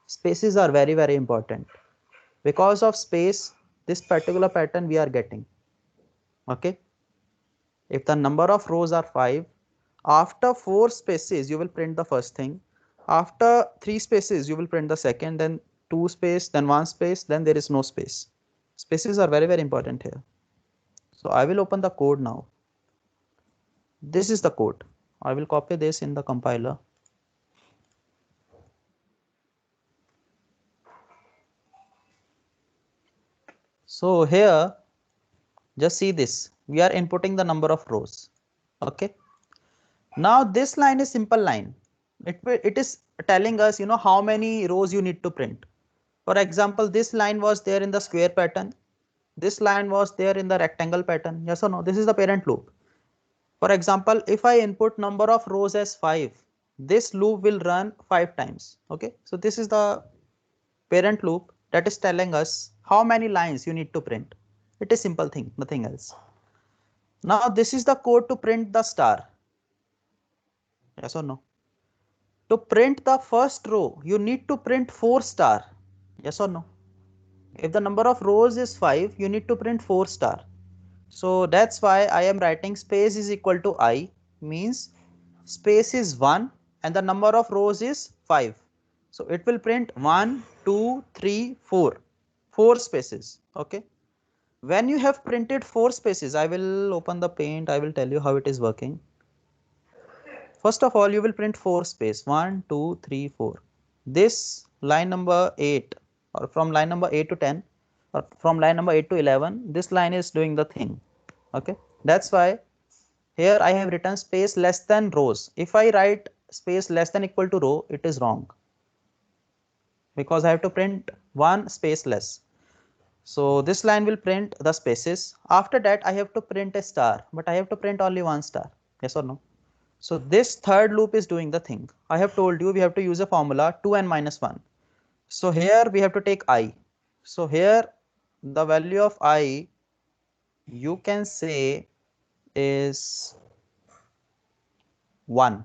Spaces are very, very important. Because of space, this particular pattern we are getting, okay. If the number of rows are 5, after 4 spaces you will print the first thing, after 3 spaces you will print the second, then 2 space, then 1 space, then there is no space. Spaces are very, very important here. So I will open the code now. This is the code. I will copy this in the compiler. So here just see this, we are inputting the number of rows, okay. Now this line is simple line. It is telling us, you know, how many rows you need to print. For example, this line was there in the square pattern, this line was there in the rectangle pattern, yes or no? This is the parent loop. For example, if I input number of rows as 5, this loop will run 5 times, okay. So this is the parent loop that is telling us how many lines you need to print. It is simple thing, nothing else. Now this is the code to print the star, yes or no? To print the first row you need to print 4 star, yes or no? If the number of rows is 5, you need to print 4 star. So that's why I am writing space is equal to I, means space is 1 and the number of rows is 5. So it will print 1, 2, 3, 4. 4 spaces, okay. When you have printed 4 spaces, I will open the paint, I will tell you how it is working. First of all, you will print 4 space, 1, 2, 3, 4. This line number 8 or from line number 8 to 10 or from line number 8 to 11, this line is doing the thing, okay. That's why here I have written space less than rows. If I write space less than equal to row, it is wrong because I have to print 1 space less. So this line will print the spaces. After that I have to print a star, but I have to print only 1 star, yes or no? So this third loop is doing the thing. I have told you we have to use a formula 2n minus 1. So here we have to take I. So here the value of I you can say is 1.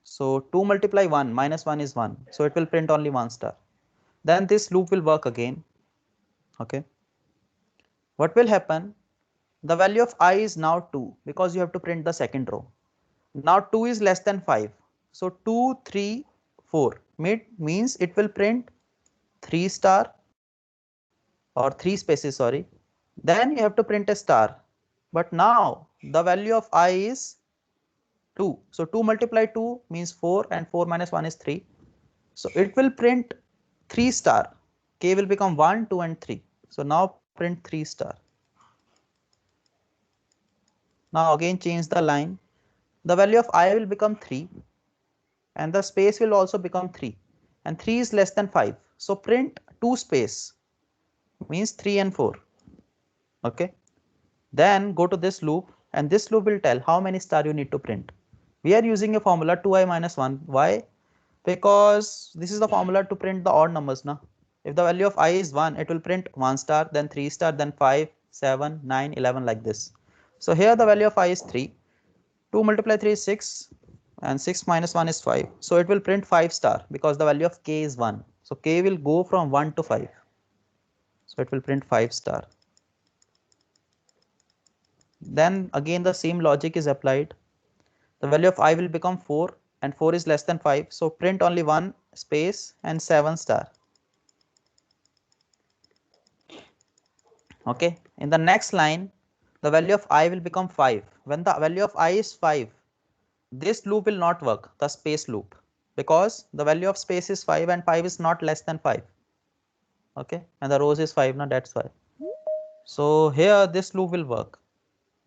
So 2 multiply 1 minus 1 is 1. So it will print only 1 star. Then this loop will work again, okay. What will happen? The value of I is now 2 because you have to print the second row. Now 2 is less than 5. So 2, 3, 4 means it will print 3 star or 3 spaces, sorry. Then you have to print a star. But now the value of I is 2. So 2 multiply 2 means 4 and 4 minus 1 is 3. So it will print 3 star. K will become 1, 2 and 3. So now print 3 star. Now again change the line. The value of I will become 3 and the space will also become 3 and 3 is less than 5. So print 2 space means 3 and 4, okay. Then go to this loop and this loop will tell how many star you need to print. We are using a formula 2i minus 1. Why? Because this is the formula to print the odd numbers now. If the value of I is 1, it will print 1 star, then 3 star, then 5, 7, 9, 11 like this. So here the value of I is 3. 2 multiply 3 is 6 and 6 minus 1 is 5. So it will print 5 star because the value of K is 1. So K will go from 1 to 5. So it will print 5 star. Then again the same logic is applied. The value of I will become 4 and 4 is less than 5. So print only 1 space and 7 star. Okay, in the next line, the value of I will become 5. When the value of I is 5, this loop will not work, the space loop, because the value of space is 5 and 5 is not less than 5. Okay, and the rows is 5 now, that's why. So here this loop will work.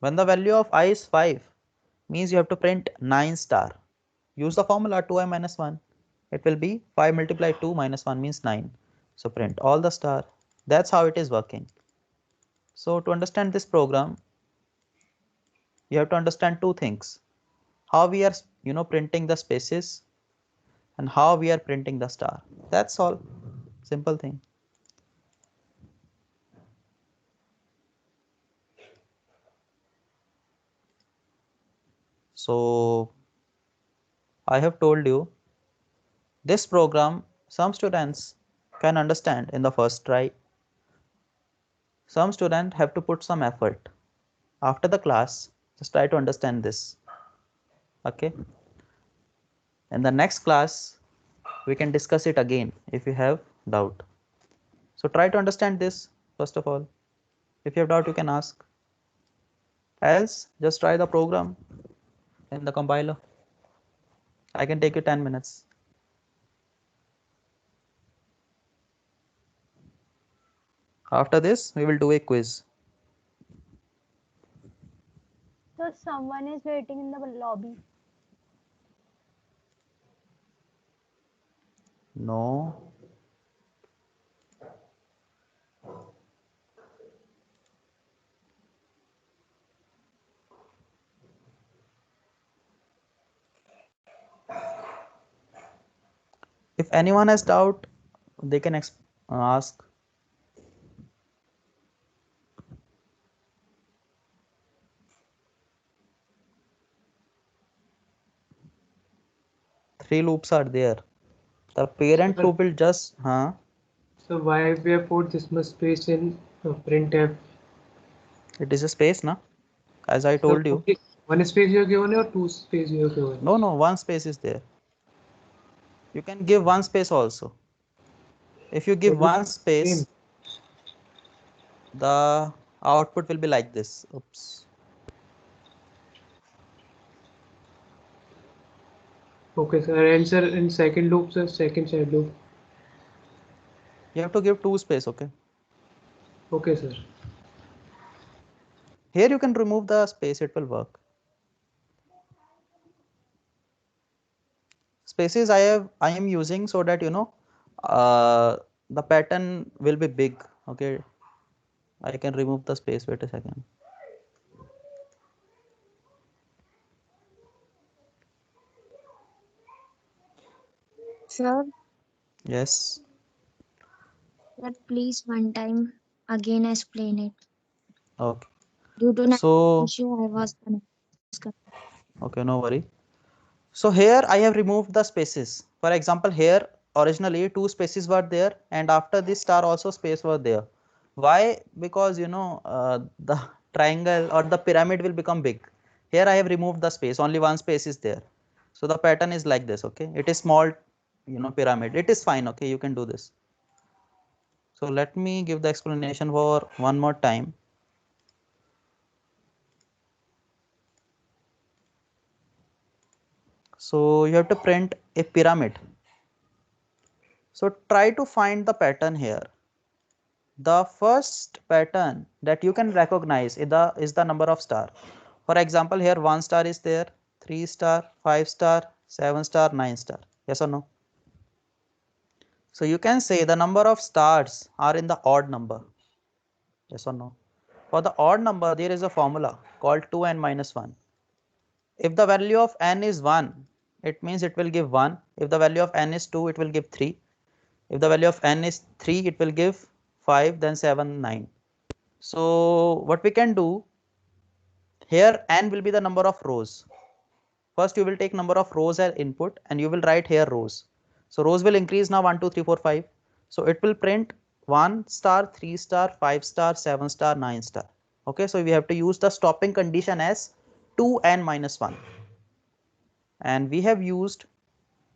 When the value of I is 5, means you have to print 9 star. Use the formula 2i minus 1. It will be 5 multiplied 2 minus 1 means 9. So print all the star. That's how it is working. So to understand this program, you have to understand two things: how we are printing the spaces and how we are printing the star. That's all. Simple thing. So I have told you this program some students can understand in the first try. Some students have to put some effort. After the class, just try to understand this. Okay. In the next class, we can discuss it again if you have doubt. So try to understand this first of all. If you have doubt, you can ask. Else, just try the program in the compiler. I can take you 10 minutes. After this, we will do a quiz. So someone is waiting in the lobby. No. If anyone has doubt, they can ask. Three loops are there. The parent loop will just So why we have put this much space in printf? It is a space, na? As I told you. One space you have given or two space you have given? No, one space is there. You can give one space also. If you give one space, the output will be like this. Oops. Okay, sir. Answer in second loop, sir. Second side loop. You have to give two space, okay? Okay, sir. Here you can remove the space, it will work. Spaces I am using so that the pattern will be big. Okay, I can remove the space. Wait a second. Sir, Yes. sir, please one time again explain it. Okay. Due to So issue, I was okay, no worry. So here I have removed the spaces. For example, here originally two spaces were there, and after this star also space were there. Why? Because the triangle or the pyramid will become big. Here I have removed the space, only one space is there. So the pattern is like this, okay? It is small, pyramid. It is fine, okay? You can do this. So let me give the explanation for one more time. So you have to print a pyramid. So try to find the pattern here. The first pattern that you can recognize is the number of star. For example, here 1 star is there, 3 star, 5 star, 7 star, 9 star. Yes or no? So you can say the number of stars are in the odd number. Yes or no? For the odd number, there is a formula called 2n minus 1. If the value of n is 1, it means it will give 1. If the value of n is 2, it will give 3. If the value of n is 3, it will give 5, then 7, 9. So what we can do, here n will be the number of rows. First you will take number of rows as input and you will write here rows. So rows will increase now 1, 2, 3, 4, 5. So it will print 1 star, 3 star, 5 star, 7 star, 9 star. Okay, so we have to use the stopping condition as 2n minus 1. and we have used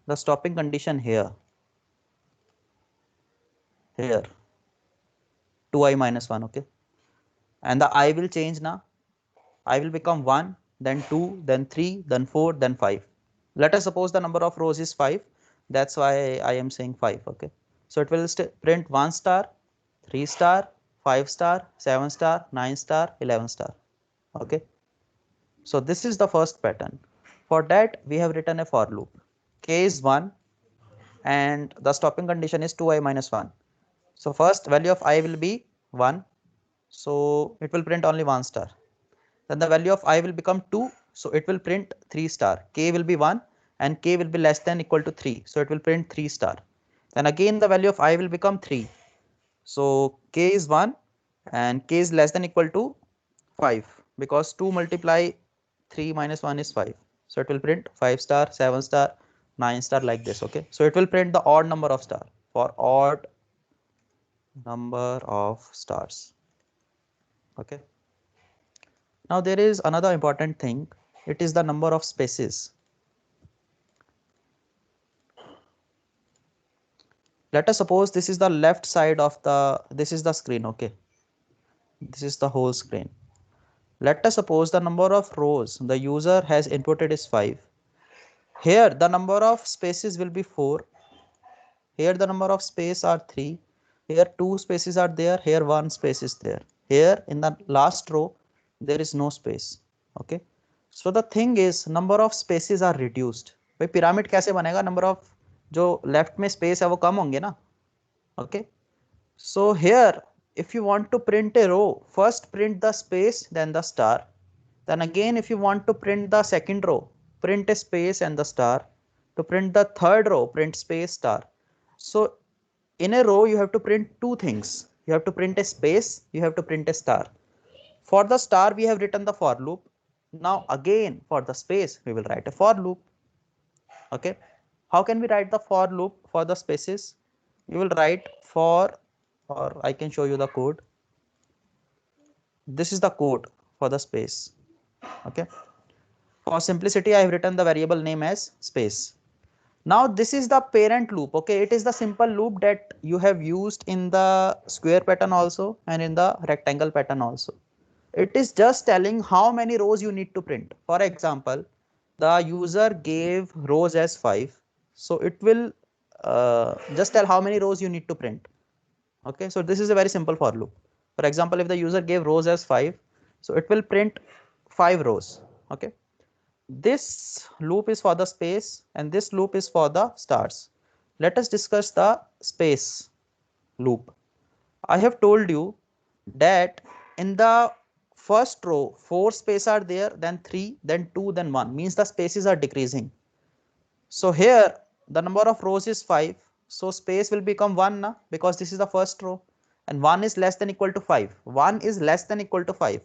the stopping condition here 2i minus 1, okay, and the I will change now. I will become 1, then 2, then 3, then 4, then 5. Let us suppose the number of rows is 5. That's why I am saying 5. Okay. So it will print 1 star, 3 star, 5 star, 7 star, 9 star, 11 star. Okay. So this is the first pattern. For that we have written a for loop. K is 1 and the stopping condition is 2i minus 1. So first value of I will be 1. So it will print only 1 star. Then the value of I will become 2. So it will print 3 star. K will be 1 and K will be less than equal to 3. So it will print 3 star. Then again the value of I will become 3. So K is 1 and K is less than equal to 5 because 2 multiply 3 minus 1 is 5. So it will print 5 star, 7 star, 9 star like this. Okay. So it will print the odd number of star for odd number of stars. Okay. Now there is another important thing. It is the number of spaces. Let us suppose this is the left side of this is the screen. Okay. This is the whole screen. Let us suppose the number of rows the user has inputted is 5. Here the number of spaces will be 4. Here the number of space are 3. Here 2 spaces are there. Here 1 space is there. Here in the last row there is no space. Okay. So the thing is number of spaces are reduced. भाई pyramid कैसे बनेगा? Number of जो left में space है वो कम होंगे ना. Okay. So here if you want to print a row, first print the space then the star. Then again if you want to print the second row, print a space and the star. To print the third row, print space star. So in a row you have to print two things. You have to print a space, you have to print a star. For the star we have written the for loop. Now again for the space we will write a for loop. Okay. How can we write the for loop for the spaces? We will write for, or I can show you the code. This is the code for the space. Okay. For simplicity I have written the variable name as space. Now this is the parent loop. Okay, it is the simple loop that you have used in the square pattern also and in the rectangle pattern also. It is just telling how many rows you need to print. For example, the user gave rows as 5. So it will just tell how many rows you need to print. Okay, so this is a very simple for loop. For example, if the user gave rows as 5, so it will print 5 rows. Okay. This loop is for the space and this loop is for the stars. Let us discuss the space loop. I have told you that in the first row 4 spaces are there, then 3, then 2, then 1, means the spaces are decreasing. So here the number of rows is 5, so space will become 1 now, because this is the first row and 1 is less than equal to 5. 1 is less than equal to 5.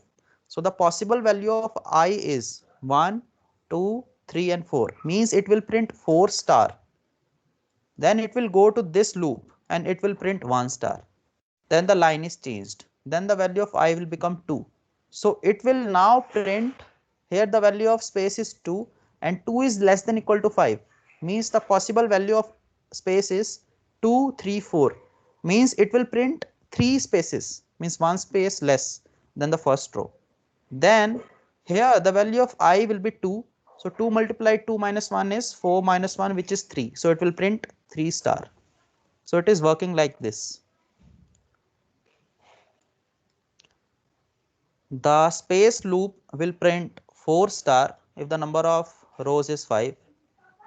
So the possible value of I is 1, 2, 3 and 4, means it will print 4 star. Then it will go to this loop and it will print 1 star. Then the line is changed. Then the value of I will become 2. So it will now print, here the value of space is 2 and 2 is less than equal to 5. Means the possible value of space is 2, 3, 4. Means it will print 3 spaces. Means 1 space less than the first row. Then here the value of I will be 2. So 2 multiplied 2 minus 1 is 4 minus 1, which is 3. So it will print 3 star. So it is working like this. The space loop will print 4 star if the number of rows is 5.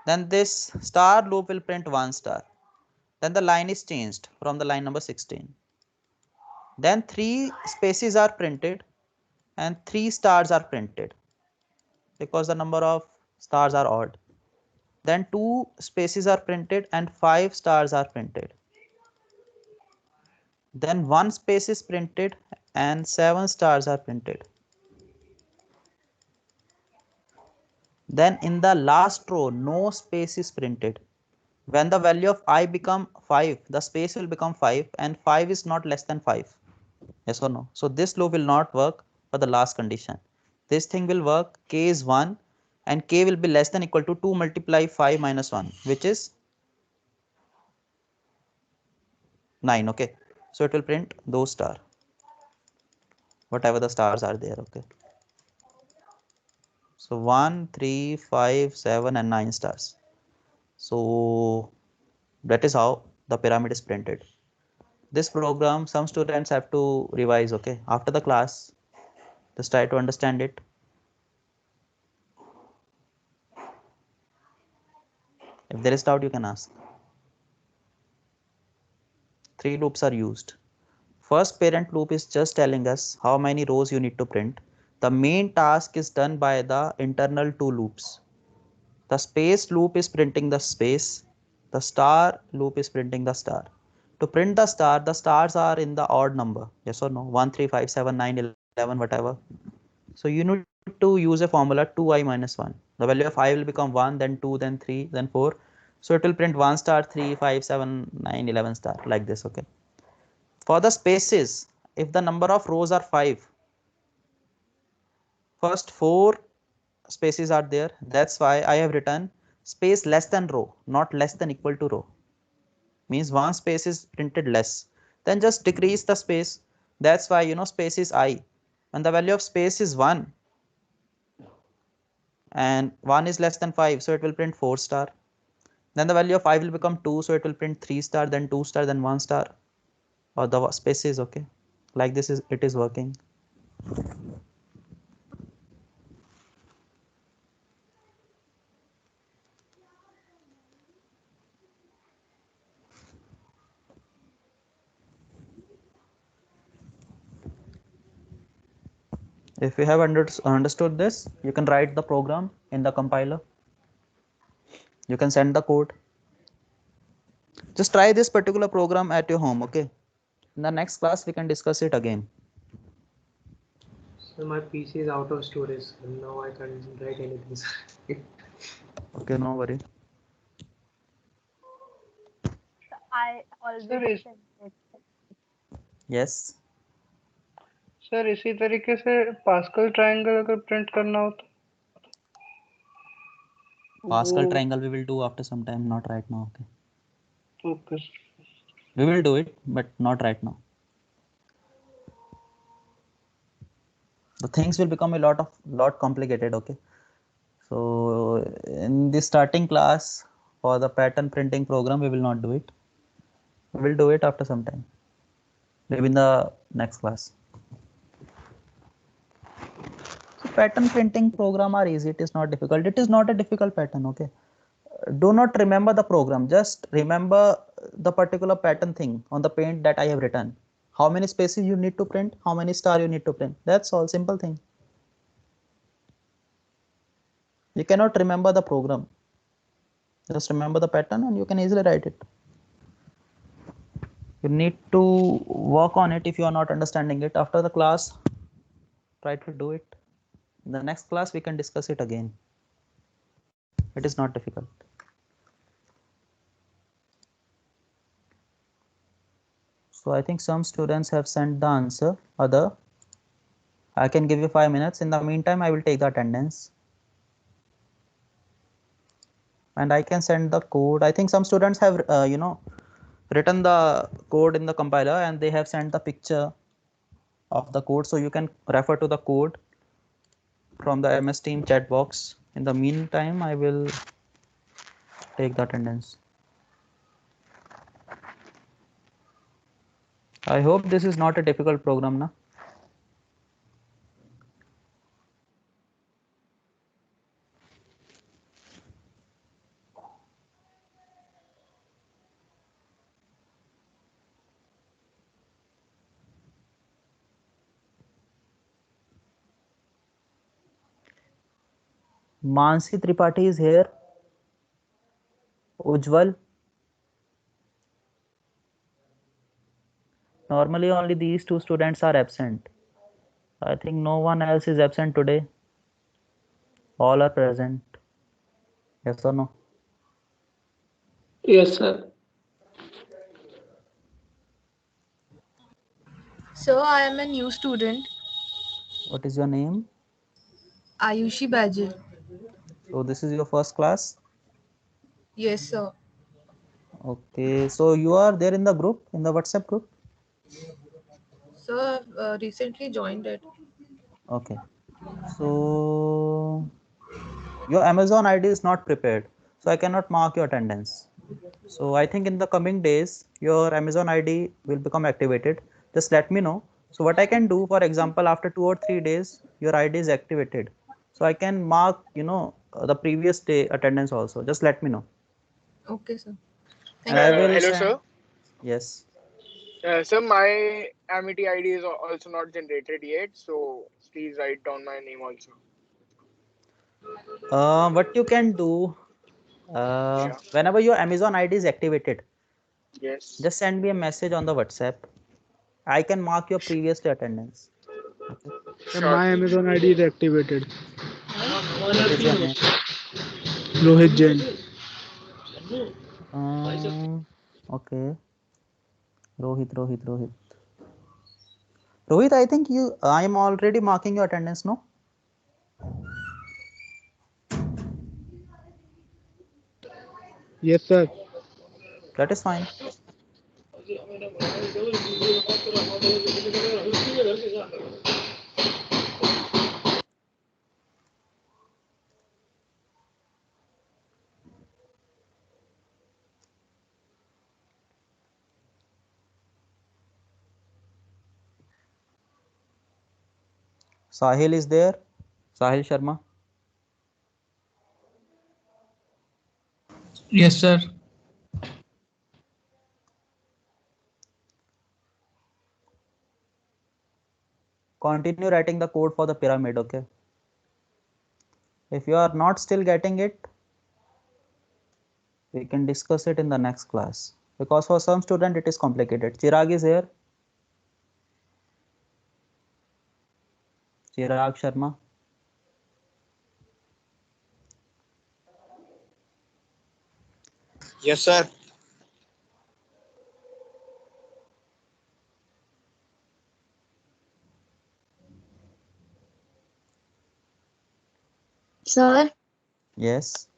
Then this star loop will print 1 star. Then the line is changed from the line number 16. Then 3 spaces are printed and 3 stars are printed because the number of stars are odd. Then 2 spaces are printed and 5 stars are printed. Then 1 space is printed and 7 stars are printed. Then in the last row no space is printed. When the value of I become 5, the space will become 5 and 5 is not less than 5. Yes or no? So this loop will not work for the last condition. This thing will work. K is 1 and k will be less than equal to 2 multiply 5 minus 1, which is 9. Okay, so it will print those star, whatever the stars are there. Okay, so 1, 3, 5, 7 and 9 stars. So that is how the pyramid is printed. This program some students have to revise. Okay, after the class just try to understand it. If there is doubt, you can ask. 3 loops are used. First parent loop is just telling us how many rows you need to print. The main task is done by the internal 2 loops. The space loop is printing the space. The star loop is printing the star. To print the stars are in the odd number. Yes or no? 1, 3, 5, 7, 9, 11, whatever. So you need to use a formula 2i minus 1. The value of I will become 1, then 2, then 3, then 4. So it will print 1 star, 3, 5, 7, 9, 11 star like this. Okay. For the spaces, if the number of rows are 5, first 4 spaces are there. That's why I have written space less than row, not less than equal to row. Means one space is printed less. Then just decrease the space. That's why space is I. And the value of space is 1. And 1 is less than 5, so it will print 4 star. Then the value of I will become 2, so it will print 3 star, then 2 star, then 1 star. Or the space is okay. Like this it is working. If you have understood this, you can write the program in the compiler. You can send the code. Just try this particular program at your home. Okay. In the next class, we can discuss it again. So my PC is out of storage. Now I can't write anything. Okay, no worry. I always Sir, send it. Yes. Sir इसी तरीके से pascal triangle अगर print करना हो तो Pascal वो triangle we will do after some time, not right now. Okay. Okay We will do it, but not right now. The things will become a lot complicated. Okay. So in the starting class for the pattern printing program, we will not do it. We will do it after some time. Maybe in the next class. So pattern printing program are easy. It is not difficult. It is not a difficult pattern. Okay. Do not remember the program. Just remember the particular pattern thing on the paint that I have written. How many spaces you need to print? How many star you need to print? That's all. Simple thing. You cannot remember the program. Just remember the pattern and you can easily write it. You need to work on it if you are not understanding it. After the class, try to do it. In the next class, we can discuss it again. It is not difficult. So I think some students have sent the answer. Other, I can give you 5 minutes. In the meantime, I will take the attendance. And I can send the code. I think some students have, written the code in the compiler and they have sent the picture of the code. So you can refer to the code from the MS Team chat box. In the meantime, I will take the attendance. I hope this is not a difficult program now. Mansi Tripathi is here. Ujjwal. Normally only these two students are absent. I think no one else is absent today. All are present. Yes or no? Yes, sir. Sir, I am a new student, What is your name? Ayushi Bajil. So this is your first class. Yes, sir. Okay, so you are there in the group, in the WhatsApp group. Sir, I've recently joined it. Okay, so your Amazon ID is not prepared, so I cannot mark your attendance. So I think in the coming days, your Amazon ID will become activated. Just let me know. So what I can do, for example, after 2 or 3 days, your ID is activated. So I can mark, the previous day attendance also. Just let me know. Okay, sir. And Thank I you. will Hello, send, sir. yes. Sir, my Amity ID is also not generated yet, so please write down my name also. What you can do, Yeah. whenever your Amazon ID is activated, Yes. just send me a message on the WhatsApp. I can mark your previous day attendance. Okay. Sir, Sure. my Amazon ID is activated. What is your name? Rohit Jain. Okay. Rohit. Rohit, I think I am already marking your attendance, no? Yes, sir. That is fine. Sahil is there. Sahil Sharma. Yes, sir. Continue writing the code for the pyramid, okay? If you are not still getting it, we can discuss it in the next class. Because for some student it is complicated. Chirag is here. Chirag Sharma. Yes, sir. Sir, Yes.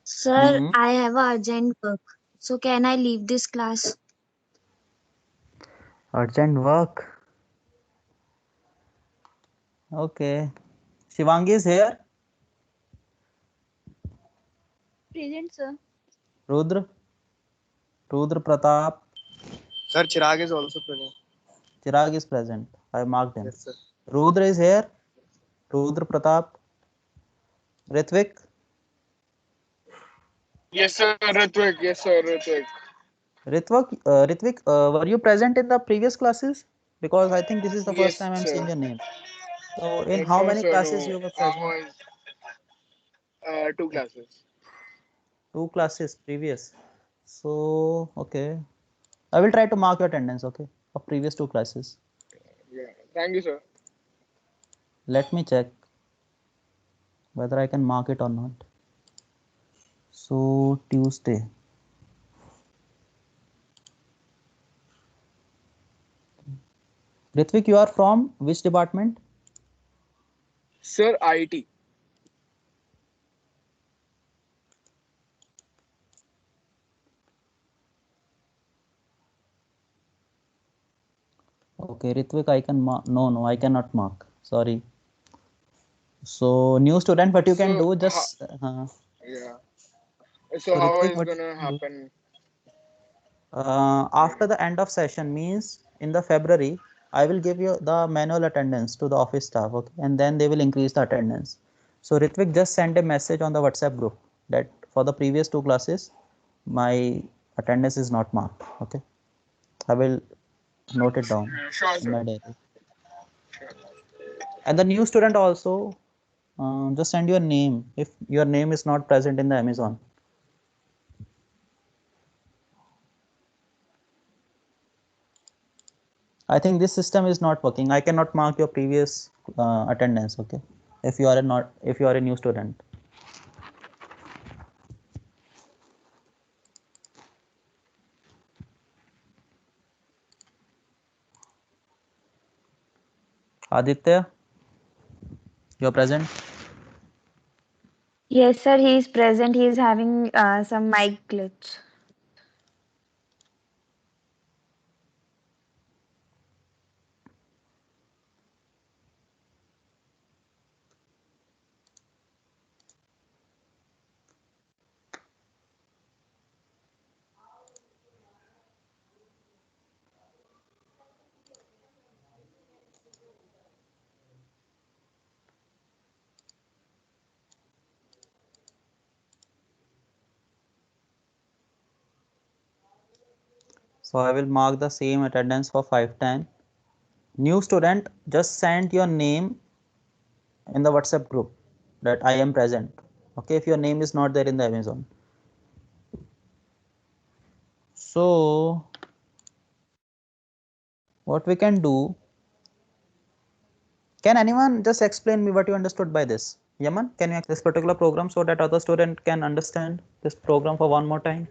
sir, Mm-hmm. I have urgent work. So can I leave this class? Urgent work. Okay. Shivangi is here. Present, sir. Rudra. Rudra Pratap. Sir, Chirag is also present. Chirag is present. I marked him. Yes, sir. Rudra is here. Rudra Pratap. Ritvik. Yes, sir, Ritvik. Yes, sir, Ritvik. Ritvik, were you present in the previous classes? Because I think this is the first Yes, time I'm seeing sir. your name. So in how No, many sir, classes no. you were I present? was two classes. 2 classes previous. So okay, I will try to mark your attendance. Okay, of previous 2 classes. Yeah. Thank you, sir. Let me check whether I can mark it or not. So Tuesday. Ritvik, you are from which department? Sir, IT. Okay, Ritvik, I can mark. No, I cannot mark. Sorry. So new student, what you can So, do just yeah. So so how Ritvik, is what you gonna can do happen? after the end of session means in the February, I will give you the manual attendance to the office staff, okay, and then they will increase the attendance. So Ritvik just send a message on the WhatsApp group that for the previous 2 classes, my attendance is not marked. Okay, I will note it down Sure, in sir. my diary. Sure. And the new student also, just send your name if your name is not present in the Amazon. I think this system is not working. I cannot mark your previous attendance. Okay, if you are a new student. Aditya, You're present? Yes, sir, he is present. He is having some mic glitch. So I will mark the same attendance for 510. New student, just send your name in the WhatsApp group that I am present. Okay, if your name is not there in the Amazon. So what we can do, can anyone just explain me what you understood by this? Yaman, can you explain this particular program so that other student can understand this program for one more time?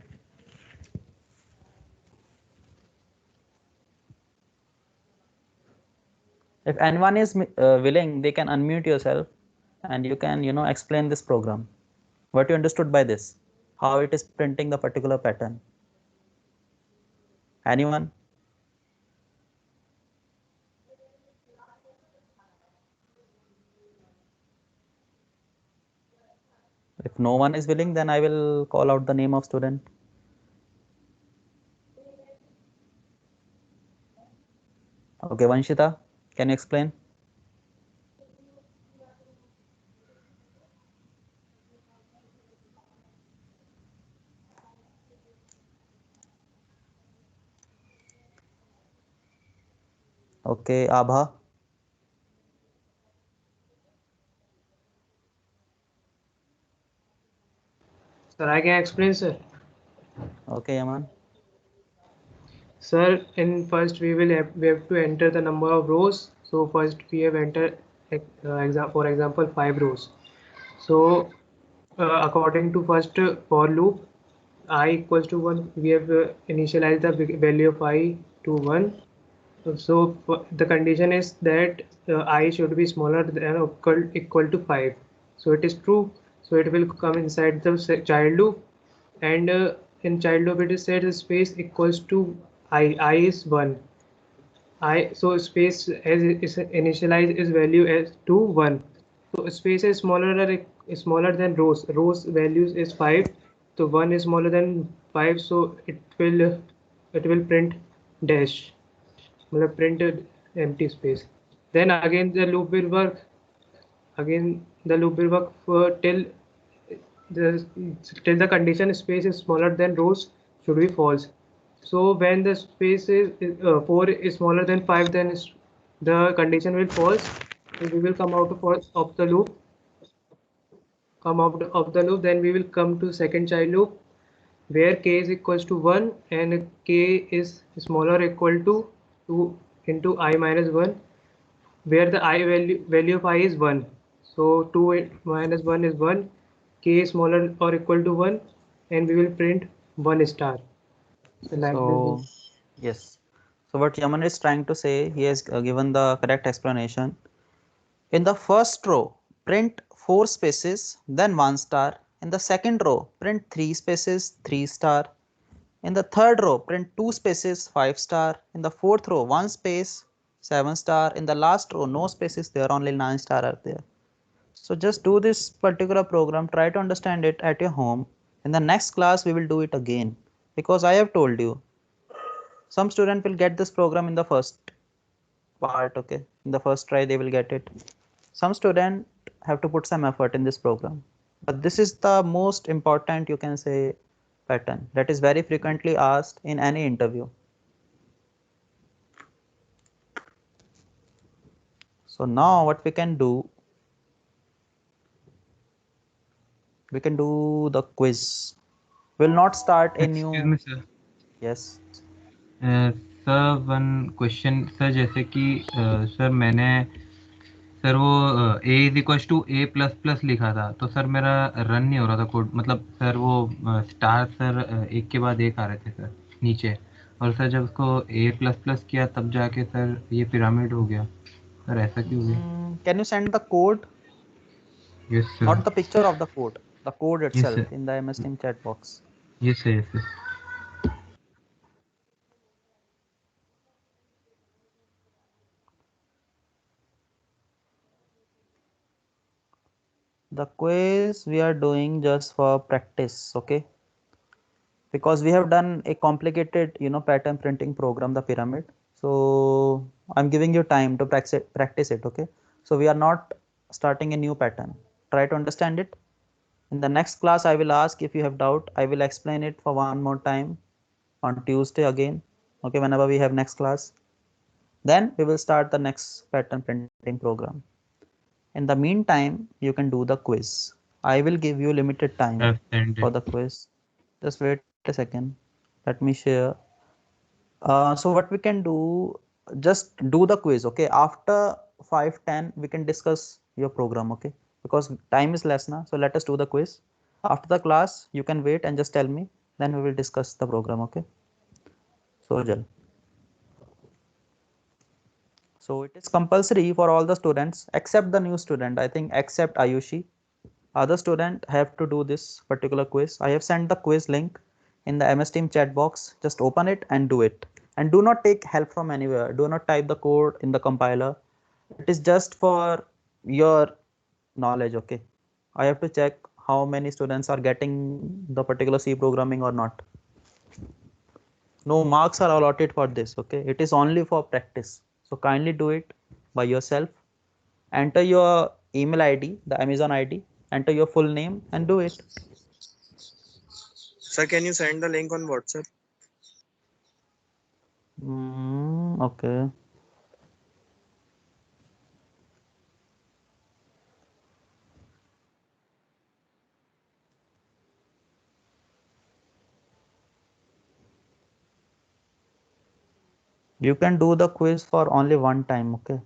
If anyone is willing, they can unmute yourself and you can, explain this program. What you understood by this? How it is printing the particular pattern? Anyone? If no one is willing, then I will call out the name of student. Okay, Vanshita, can you explain? Okay, Abha. Sir, I can explain, sir. Okay, Yaman. Sir, in first we have to enter the number of rows. So first we have entered for example 5 rows. So according to first for loop I equals to 1, we have initialized the value of I to 1. So the condition is that I should be smaller than or equal to 5. So it is true. So it will come inside the child loop, and in child loop it is said the space equals to I is 1. So space as is initialized is value as to 1. So space is smaller than rows. Rows values is 5. So 1 is smaller than 5. So it will print dash. मतलब printed empty space. Then again the loop will work. Again the loop will work the till the condition space is smaller than rows should be false. So when the space is 4 is smaller than 5, then the condition will false. So we will come out of the loop. Come out of the loop, then we will come to second child loop where k is equals to 1 and k is smaller or equal to 2 into I minus 1, where the I value of I is 1. So 2 minus 1 is 1, k is smaller or equal to 1, and we will print 1 star. So like So this. yes. So what Yaman is trying to say, he has given the correct explanation. In the first row, print 4 spaces, then 1 star. In the second row, print 3 spaces, 3 star. In the third row, print 2 spaces, 5 star. In the fourth row, 1 space, 7 star. In the last row, no spaces there, only 9 star are there. So just do this particular program, try to understand it at your home. In the next class, we will do it again, because I have told you, some student will get this program in the first part, okay? In the first try, they will get it. Some student have to put some effort in this program. But this is the most important, you can say, pattern that is very frequently asked in any interview. So now what we can do, we can do the quiz. We'll not start a Excuse new. me, sir. Yes. Sir one question sir, जैसे कि sir मैंने sir वो a is equal to a plus plus लिखा था, तो sir मेरा run नहीं हो रहा था कोड, मतलब सर वो स्टार सर एक के बाद एक आ रहे थे सर नीचे, और सर जब उसको a प्लस प्लस किया तब जाके सर ये पिरामिड हो गया। सर ऐसा क्यों हो गया? Can you send the code Yes, sir. Not the picture of the code Yes, itself sir. in the MS Team chat box. Yes, sir. Yes, sir. The quiz we are doing just for practice, okay? Because we have done a complicated, pattern printing program, the pyramid. So I'm giving you time to practice it, okay? So we are not starting a new pattern. Try to understand it. In the next class, I will ask if you have doubt. I will explain it for one more time on Tuesday again, okay? Whenever we have next class, then we will start the next pattern printing program. In the meantime, you can do the quiz. I will give you limited time I've sent for it. the quiz. Just wait a second. Let me share. So what we can do, just do the quiz, okay? After 5:10, we can discuss your program, okay? Because time is less now. So let us do the quiz. After the class, you can wait and just tell me. Then we will discuss the program, okay? So Jal. So it is compulsory for all the students except the new student. I think except Ayushi. Other student have to do this particular quiz. I have sent the quiz link in the MS Team chat box. Just open it and do it. And do not take help from anywhere. Do not type the code in the compiler. It is just for your knowledge, okay? I have to check how many students are getting the particular C programming or not. No marks are allotted for this, okay? It is only for practice. So kindly do it by yourself. Enter your email ID, the Amazon ID, enter your full name and do it. Sir, can you send the link on WhatsApp? Okay. You can do the quiz for only one time, okay?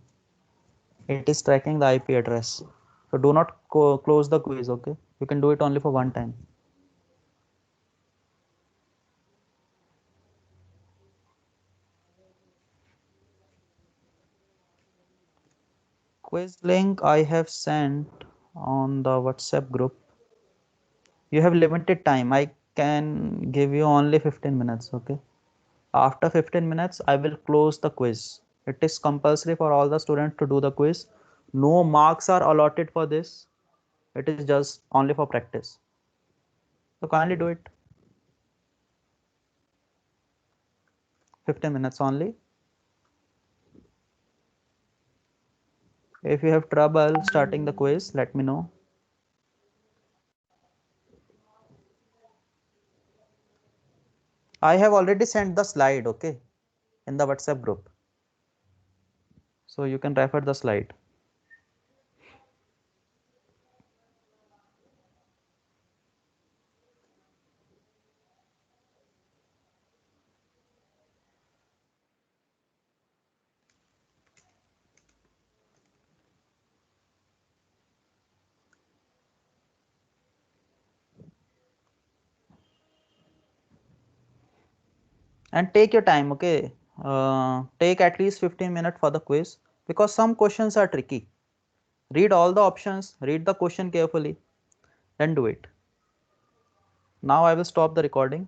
It is tracking the IP address. So do not close the quiz, okay? You can do it only for one time. Quiz link I have sent on the WhatsApp group. You have limited time. I can give you only 15 minutes, okay? After 15 minutes, I will close the quiz. It is compulsory for all the students to do the quiz. No marks are allotted for this. It is just only for practice. So kindly do it. 15 minutes only. If you have trouble starting the quiz, let me know. I have already sent the slide, okay, in the WhatsApp group. So you can refer the slide. And take your time, okay? Take at least 15 minutes for the quiz because some questions are tricky. Read all the options, read the question carefully, then do it. Now I will stop the recording.